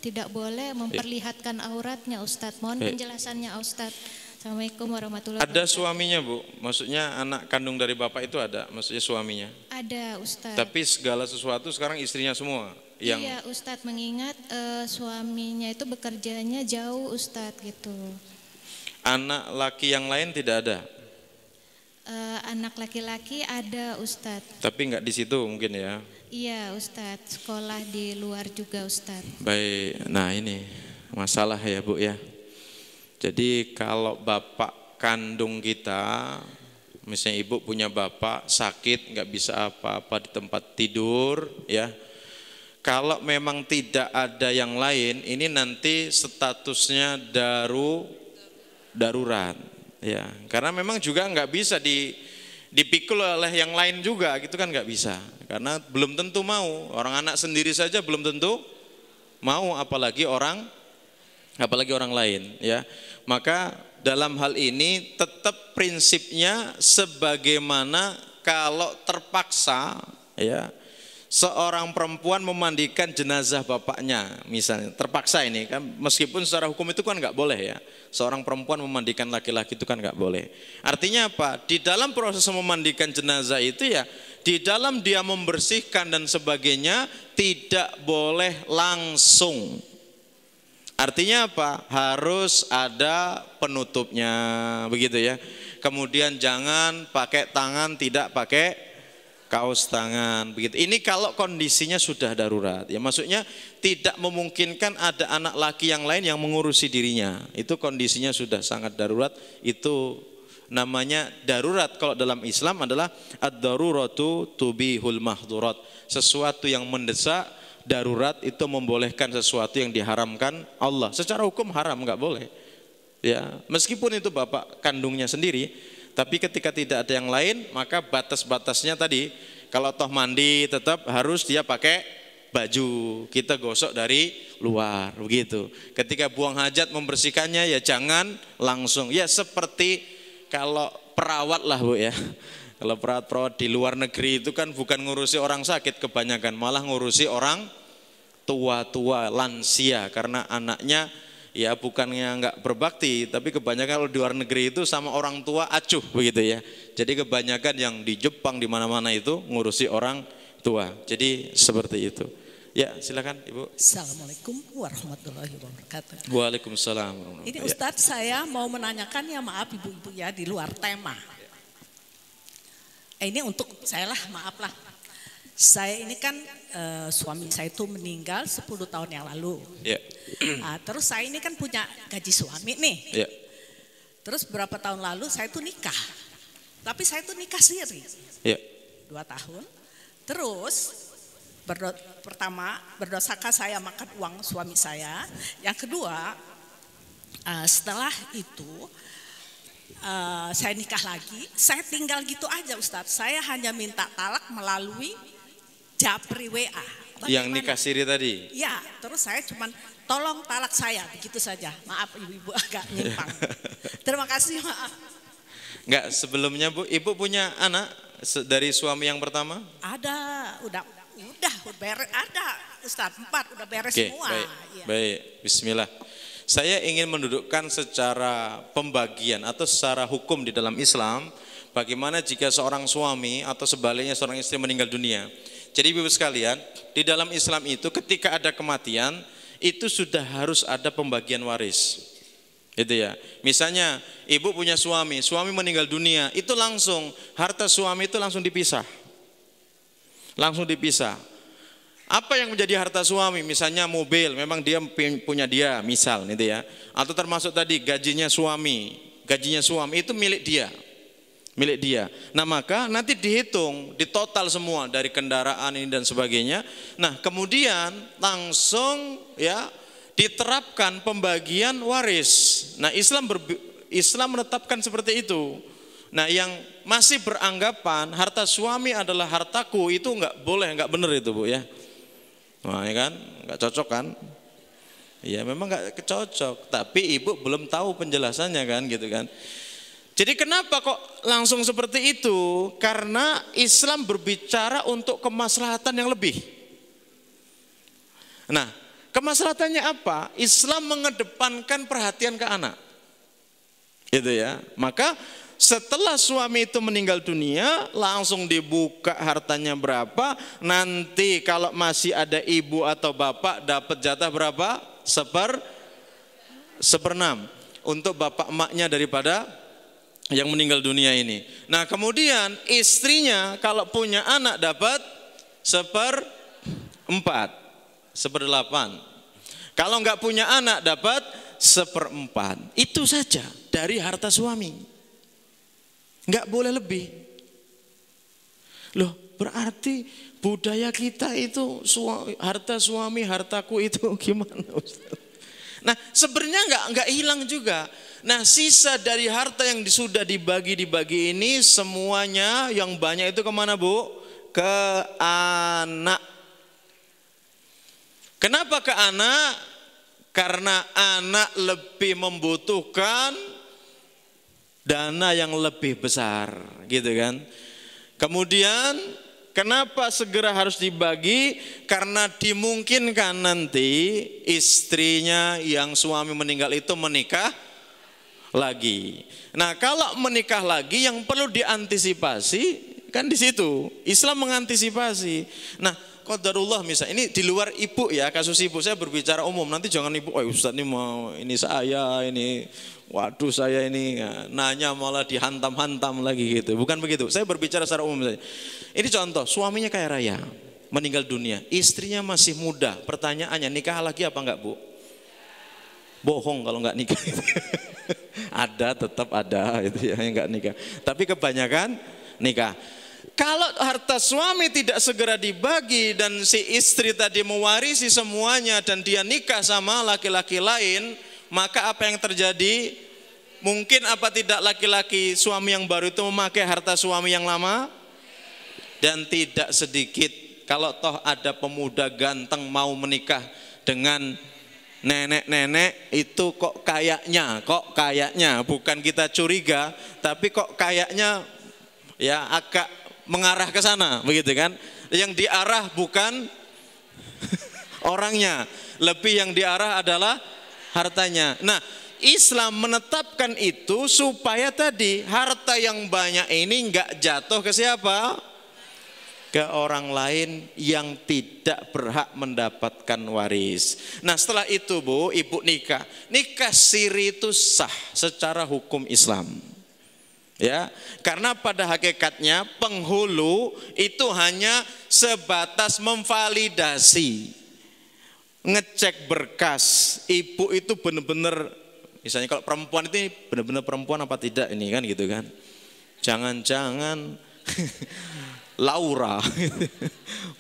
tidak boleh memperlihatkan auratnya Ustadz. Mohon penjelasannya Ustadz. Assalamualaikum warahmatullahi wabarakatuh. Ada suaminya Bu, maksudnya anak kandung dari bapak itu ada, maksudnya suaminya? Ada Ustadz. Tapi segala sesuatu sekarang istrinya semua yang... Iya Ustadz, mengingat suaminya itu bekerjanya jauh Ustadz gitu. Anak laki yang lain tidak ada? Anak laki-laki ada Ustadz. Tapi enggak di situ mungkin ya? Iya Ustadz, sekolah di luar juga Ustadz. Baik, nah ini masalah ya Bu ya. Jadi kalau bapak kandung kita, misalnya ibu punya bapak sakit nggak bisa apa-apa di tempat tidur ya. Kalau memang tidak ada yang lain, ini nanti statusnya darurat ya, karena memang juga nggak bisa dipikul oleh yang lain juga gitu kan, nggak bisa, karena belum tentu mau, orang anak sendiri saja belum tentu mau, apalagi orang lain ya. Maka dalam hal ini tetap prinsipnya sebagaimana kalau terpaksa ya, seorang perempuan memandikan jenazah bapaknya misalnya, terpaksa ini kan, meskipun secara hukum itu kan nggak boleh ya, seorang perempuan memandikan laki-laki itu kan nggak boleh. Artinya apa? Di dalam proses memandikan jenazah itu ya, di dalam dia membersihkan dan sebagainya tidak boleh langsung. Artinya apa? Harus ada penutupnya, begitu ya. Kemudian jangan pakai tangan, tidak pakai kaos tangan, begitu. Ini kalau kondisinya sudah darurat, ya maksudnya tidak memungkinkan ada anak laki yang lain yang mengurusi dirinya. Itu kondisinya sudah sangat darurat. Itu namanya darurat. Kalau dalam Islam adalah ad-daruratu tubihul mahdurat. Sesuatu yang mendesak, darurat itu membolehkan sesuatu yang diharamkan Allah. Secara hukum haram, nggak boleh. Ya, meskipun itu bapak kandungnya sendiri. Tapi ketika tidak ada yang lain, maka batas-batasnya tadi, kalau toh mandi tetap harus dia pakai baju, kita gosok dari luar, begitu. Ketika buang hajat membersihkannya ya jangan langsung. Ya seperti kalau perawat lah Bu ya. Kalau perawat-perawat di luar negeri itu kan bukan ngurusi orang sakit kebanyakan, malah ngurusi orang tua-tua, lansia, karena anaknya ya bukannya nggak berbakti, tapi kebanyakan kalau di luar negeri itu sama orang tua acuh begitu ya. Jadi kebanyakan yang di Jepang di mana-mana itu ngurusi orang tua. Jadi seperti itu. Ya silakan Ibu. Assalamualaikum warahmatullahi wabarakatuh. Waalaikumsalam. Ini Ustadz saya mau menanyakan ya, maaf ibu-ibu ya, di luar tema. Ini untuk saya lah, maaf lah. Saya ini kan suami saya itu meninggal 10 tahun yang lalu. Ya. Terus saya ini kan punya gaji suami nih. Ya. Terus berapa tahun lalu saya tuh nikah. Tapi saya tuh nikah sendiri. Ya. 2 tahun. Terus pertama berdosakah saya makan uang suami saya. Yang kedua setelah itu saya nikah lagi. Saya tinggal gitu aja Ustadz. Saya hanya minta talak melalui Japri WA. Bagaimana? Yang nikah siri tadi? Ya, terus saya cuman tolong talak saya, begitu saja. Maaf ibu-ibu agak nyimpang. Terima kasih, maaf. Enggak, sebelumnya Bu, Ibu punya anak dari suami yang pertama? Ada, udah beres, ada Ustadz, 4 udah beres Oke, semua. baik, Ya. baik, bismillah. Saya ingin mendudukkan secara pembagian atau secara hukum di dalam Islam, bagaimana jika seorang suami atau sebaliknya seorang istri meninggal dunia. Jadi Ibu sekalian, di dalam Islam itu ketika ada kematian, itu sudah harus ada pembagian waris. Itu ya. Misalnya Ibu punya suami meninggal dunia, itu langsung harta suami itu langsung dipisah. Langsung dipisah. Apa yang menjadi harta suami? Misalnya mobil, memang dia punya dia, misal itu ya. Atau termasuk tadi gajinya suami itu milik dia. Milik dia. Nah maka nanti dihitung, ditotal semua dari kendaraan ini dan sebagainya. Nah kemudian langsung ya diterapkan pembagian waris. Nah Islam menetapkan seperti itu. Nah yang masih beranggapan harta suami adalah hartaku, itu nggak boleh, nggak benar itu Bu ya. Nah ya kan, nggak cocok kan? Ya memang nggak cocok. Tapi Ibu belum tahu penjelasannya kan, gitu kan? Jadi kenapa kok langsung seperti itu? Karena Islam berbicara untuk kemaslahatan yang lebih. Nah, kemaslahatannya apa? Islam mengedepankan perhatian ke anak. Gitu ya. Maka setelah suami itu meninggal dunia, langsung dibuka hartanya berapa. Nanti kalau masih ada ibu atau bapak dapat jatah berapa? 1/6 untuk bapak emaknya daripada yang meninggal dunia ini. Nah kemudian istrinya kalau punya anak dapat 1/4, 1/8. Kalau nggak punya anak dapat 1/4. Itu saja dari harta suami. Nggak boleh lebih. Loh berarti budaya kita itu harta suami, hartaku itu gimana Ustaz? Nah sebenarnya nggak hilang juga. Nah sisa dari harta yang sudah dibagi ini semuanya yang banyak itu kemana Bu? Ke anak. Kenapa ke anak? Karena anak lebih membutuhkan dana yang lebih besar, gitu kan? Kemudian Kenapa segera harus dibagi? Karena dimungkinkan nanti istrinya yang suami meninggal itu menikah lagi. Nah, kalau menikah lagi yang perlu diantisipasi kan di situ. Islam mengantisipasi. Nah, qadarullah misalnya ini di luar ibu ya, kasus ibu, saya berbicara umum. Nanti jangan ibu, "Oh, Ustaz ini mau ini saya ini waduh saya ini nanya malah dihantam-hantam lagi gitu." Bukan begitu. Saya berbicara secara umum saja. Ini contoh, suaminya kaya raya, meninggal dunia, istrinya masih muda. Pertanyaannya, nikah lagi apa enggak, Bu? Bohong kalau enggak nikah. Ada, tetap ada itu ya yang enggak nikah. Tapi kebanyakan nikah. Kalau harta suami tidak segera dibagi dan si istri tadi mewarisi semuanya dan dia nikah sama laki-laki lain, maka apa yang terjadi? Mungkin apa tidak laki-laki suami yang baru itu memakai harta suami yang lama? Dan tidak sedikit kalau toh ada pemuda ganteng mau menikah dengan nenek-nenek itu kok kayaknya bukan kita curiga, tapi kok kayaknya ya agak mengarah ke sana, begitu kan? Yang diarah bukan orangnya, lebih yang diarah adalah hartanya. Nah, Islam menetapkan itu supaya tadi harta yang banyak ini enggak jatuh ke siapa? Ke orang lain yang tidak berhak mendapatkan waris. Nah, setelah itu Bu, ibu nikah siri itu sah secara hukum Islam. Ya, karena pada hakikatnya penghulu itu hanya sebatas memvalidasi, ngecek berkas. Ibu itu benar-benar, misalnya kalau perempuan itu benar-benar perempuan apa tidak ini kan gitu kan. Jangan-jangan Laura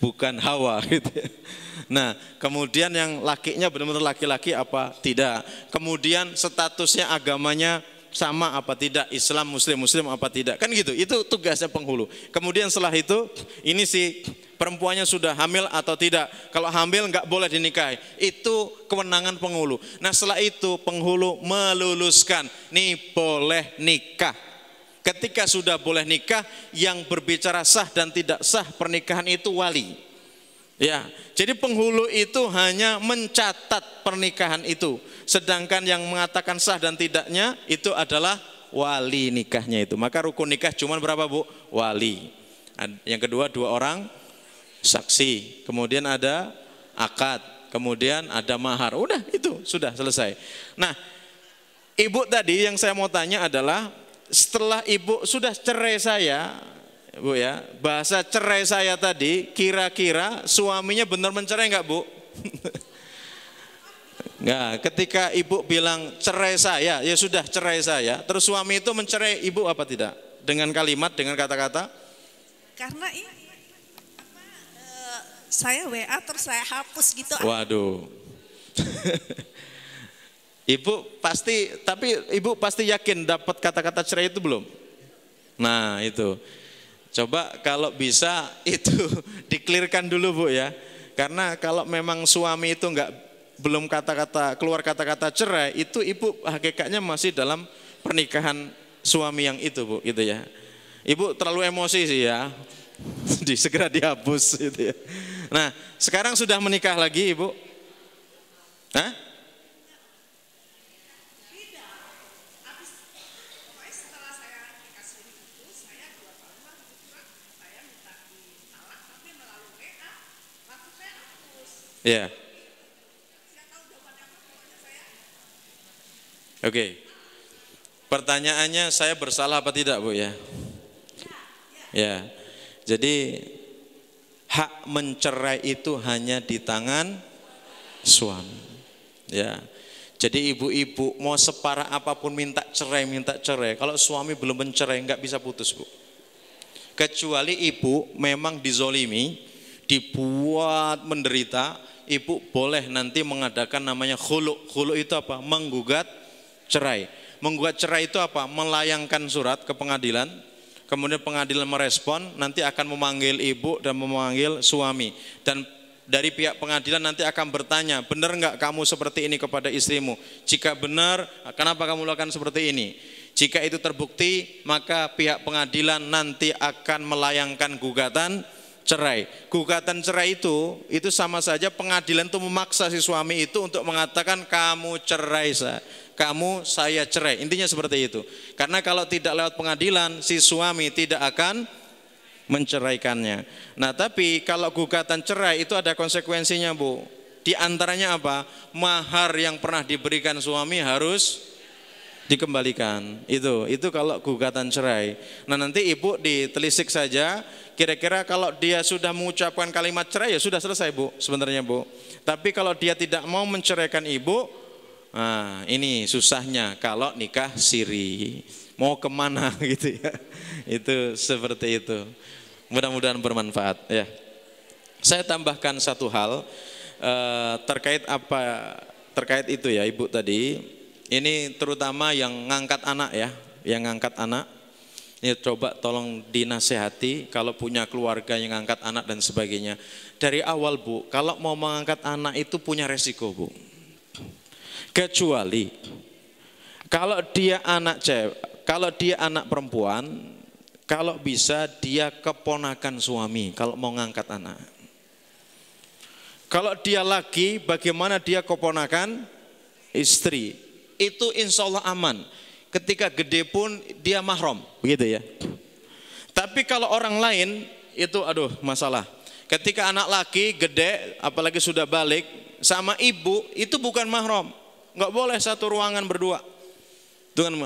bukan Hawa gitu. Nah, kemudian yang lakinya benar-benar laki-laki apa tidak. Kemudian statusnya agamanya sama apa tidak, Islam, Muslim apa tidak. Kan gitu, itu tugasnya penghulu. Kemudian setelah itu, ini si perempuannya sudah hamil atau tidak. Kalau hamil nggak boleh dinikahi. Itu kewenangan penghulu. Nah, setelah itu penghulu meluluskan, nih boleh nikah. Ketika sudah boleh nikah, yang berbicara sah dan tidak sah pernikahan itu wali. Ya, jadi penghulu itu hanya mencatat pernikahan itu. Sedangkan yang mengatakan sah dan tidaknya itu adalah wali nikahnya itu. Maka rukun nikah cuma berapa, Bu? Wali. Yang kedua 2 orang saksi. Kemudian ada akad. Kemudian ada mahar. Udah, itu sudah selesai. Nah, ibu tadi yang saya mau tanya adalah, setelah ibu sudah cerai saya, Bu ya, bahasa cerai saya tadi, kira-kira suaminya benar mencerai enggak, Bu? Enggak, ketika ibu bilang cerai saya, ya sudah cerai saya, terus suami itu mencerai ibu apa tidak? Dengan kalimat, dengan kata-kata? Karena ini saya WA terus saya hapus gitu. Waduh. Ibu pasti yakin dapat kata-kata cerai itu belum? Nah, itu. Coba kalau bisa itu diklirkan dulu, Bu ya. Karena kalau memang suami itu belum keluar kata-kata cerai, itu ibu hakikatnya masih dalam pernikahan suami yang itu, Bu, gitu ya. Ibu terlalu emosi sih ya. Segera dihapus gitu ya. Nah, sekarang sudah menikah lagi, Ibu? Hah? Ya. Oke. Pertanyaannya, saya bersalah apa tidak, Bu ya? Ya. Jadi hak mencerai itu hanya di tangan suami. Ya. Jadi ibu-ibu mau separah apapun minta cerai. Kalau suami belum mencerai nggak bisa putus, Bu. Kecuali ibu memang dizolimi, dibuat menderita, ibu boleh nanti mengadakan namanya khulu. Khulu itu apa? Menggugat cerai. Menggugat cerai itu apa? Melayangkan surat ke pengadilan, kemudian pengadilan merespon, nanti akan memanggil ibu dan memanggil suami. Dan dari pihak pengadilan nanti akan bertanya, benar enggak kamu seperti ini kepada istrimu? Jika benar, kenapa kamu lakukan seperti ini? Jika itu terbukti, maka pihak pengadilan nanti akan melayangkan gugatan cerai. Gugatan cerai itu sama saja pengadilan itu memaksa si suami itu untuk mengatakan kamu cerai saya cerai. Intinya seperti itu. Karena kalau tidak lewat pengadilan, si suami tidak akan menceraikannya. Nah, tapi kalau gugatan cerai itu ada konsekuensinya, Bu. Di antaranya apa? Mahar yang pernah diberikan suami harus dikembalikan. Itu kalau gugatan cerai. Nah, nanti ibu ditelisik saja, kira-kira kalau dia sudah mengucapkan kalimat cerai ya sudah selesai, Bu, sebenarnya, Bu. Tapi kalau dia tidak mau menceraikan ibu, nah ini susahnya kalau nikah siri. Mau kemana gitu ya. Itu seperti itu. Mudah-mudahan bermanfaat ya. Saya tambahkan satu hal terkait itu ya, Ibu tadi. Ini terutama yang ngangkat anak ya, yang ngangkat anak. Ini coba tolong dinasehati kalau punya keluarga yang ngangkat anak dan sebagainya. Dari awal, Bu, kalau mau mengangkat anak itu punya resiko, Bu. Kecuali kalau dia anak cewek, kalau dia anak perempuan, kalau bisa dia keponakan suami kalau mau ngangkat anak. Kalau dia laki, bagaimana dia keponakan istri? Itu insya Allah aman. Ketika gede pun dia mahram, begitu ya. Tapi kalau orang lain itu aduh masalah. Ketika anak laki gede, apalagi sudah balik sama ibu, itu bukan mahram. Nggak boleh satu ruangan berdua.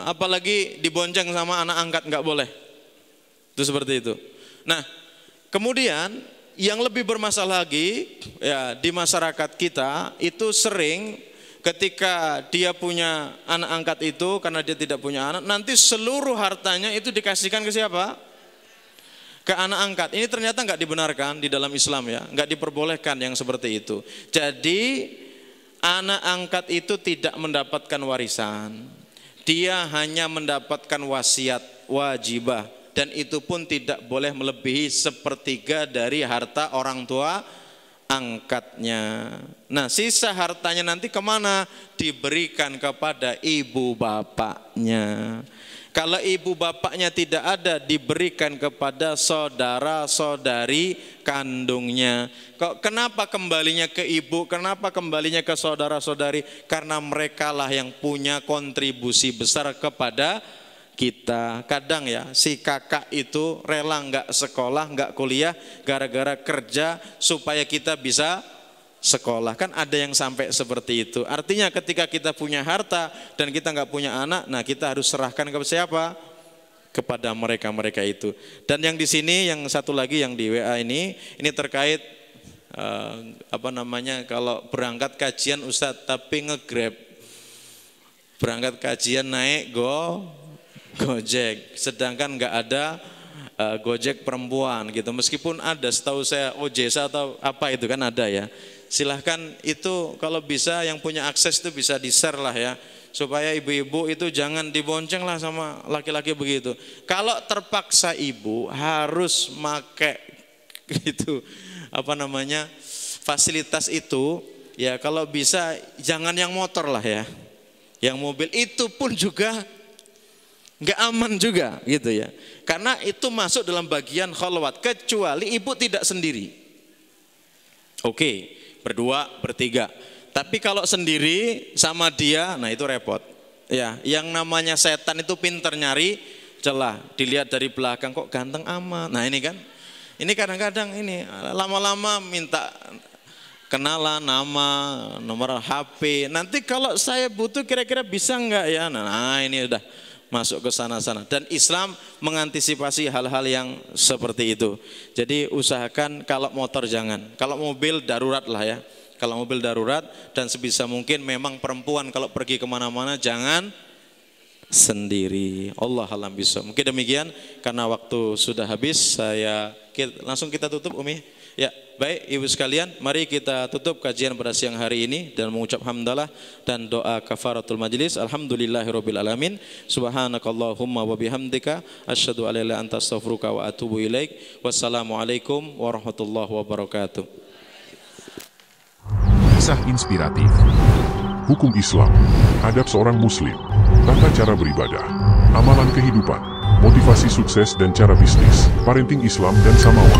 Apalagi dibonceng sama anak angkat, nggak boleh. Itu seperti itu. Nah, kemudian yang lebih bermasalah lagi ya di masyarakat kita itu sering ketika dia punya anak angkat itu, karena dia tidak punya anak, nanti seluruh hartanya itu dikasihkan ke siapa? Ke anak angkat. Ini ternyata nggak dibenarkan di dalam Islam ya, nggak diperbolehkan yang seperti itu. Jadi anak angkat itu tidak mendapatkan warisan, dia hanya mendapatkan wasiat wajibah, dan itu pun tidak boleh melebihi sepertiga dari harta orang tua angkatnya. Nah, sisa hartanya nanti kemana? Diberikan kepada ibu bapaknya. Kalau ibu bapaknya tidak ada, diberikan kepada saudara-saudari kandungnya. Kenapa kembalinya ke ibu? Kenapa kembalinya ke saudara-saudari? Karena merekalah yang punya kontribusi besar kepada kita. Kadang ya si kakak itu rela nggak sekolah, nggak kuliah gara-gara kerja supaya kita bisa sekolah. Kan ada yang sampai seperti itu. Artinya ketika kita punya harta dan kita nggak punya anak, nah kita harus serahkan kepada siapa? Kepada mereka-mereka itu. Dan yang di sini yang satu lagi yang di WA ini terkait kalau berangkat kajian Ustadz tapi nge-Grab, berangkat kajian naik Gojek, sedangkan nggak ada Gojek perempuan gitu. Meskipun ada, setahu saya OJSA atau apa itu kan ada ya. Silahkan itu kalau bisa yang punya akses itu bisa di-share lah ya, supaya ibu-ibu itu jangan dibonceng lah sama laki-laki begitu. Kalau terpaksa ibu harus make gitu fasilitas itu ya, kalau bisa jangan yang motor lah ya, yang mobil itu pun juga nggak aman juga gitu ya, karena itu masuk dalam bagian khalwat, kecuali ibu tidak sendiri. Oke, berdua, bertiga. Tapi kalau sendiri sama dia, nah itu repot. Ya, yang namanya setan itu pinter nyari celah. Dilihat dari belakang kok ganteng amat. Nah ini kan, ini kadang-kadang ini lama-lama minta kenalan, nama, nomor HP. Nanti kalau saya butuh kira-kira bisa nggak ya? Nah ini udah masuk ke sana-sana. Dan Islam mengantisipasi hal-hal yang seperti itu. Jadi usahakan kalau motor jangan, kalau mobil darurat lah ya. Kalau mobil darurat, dan sebisa mungkin memang perempuan kalau pergi kemana-mana jangan sendiri. Allah alam bisa. Mungkin demikian, karena waktu sudah habis, langsung kita tutup Umi. Ya, baik ibu sekalian, mari kita tutup kajian pada siang hari ini dan mengucap hamdalah dan doa kafaratul majlis. Alhamdulillahirabbil alamin. Subhanakallahumma wa bihamdika asyhadu an la ilaha illa anta astaghfiruka wa atubu ilaik. Wassalamualaikum warahmatullahi wabarakatuh. Kisah inspiratif, hukum Islam, adab seorang muslim, tata cara beribadah, amalan kehidupan, motivasi sukses dan cara bisnis, parenting Islam dan Samawa.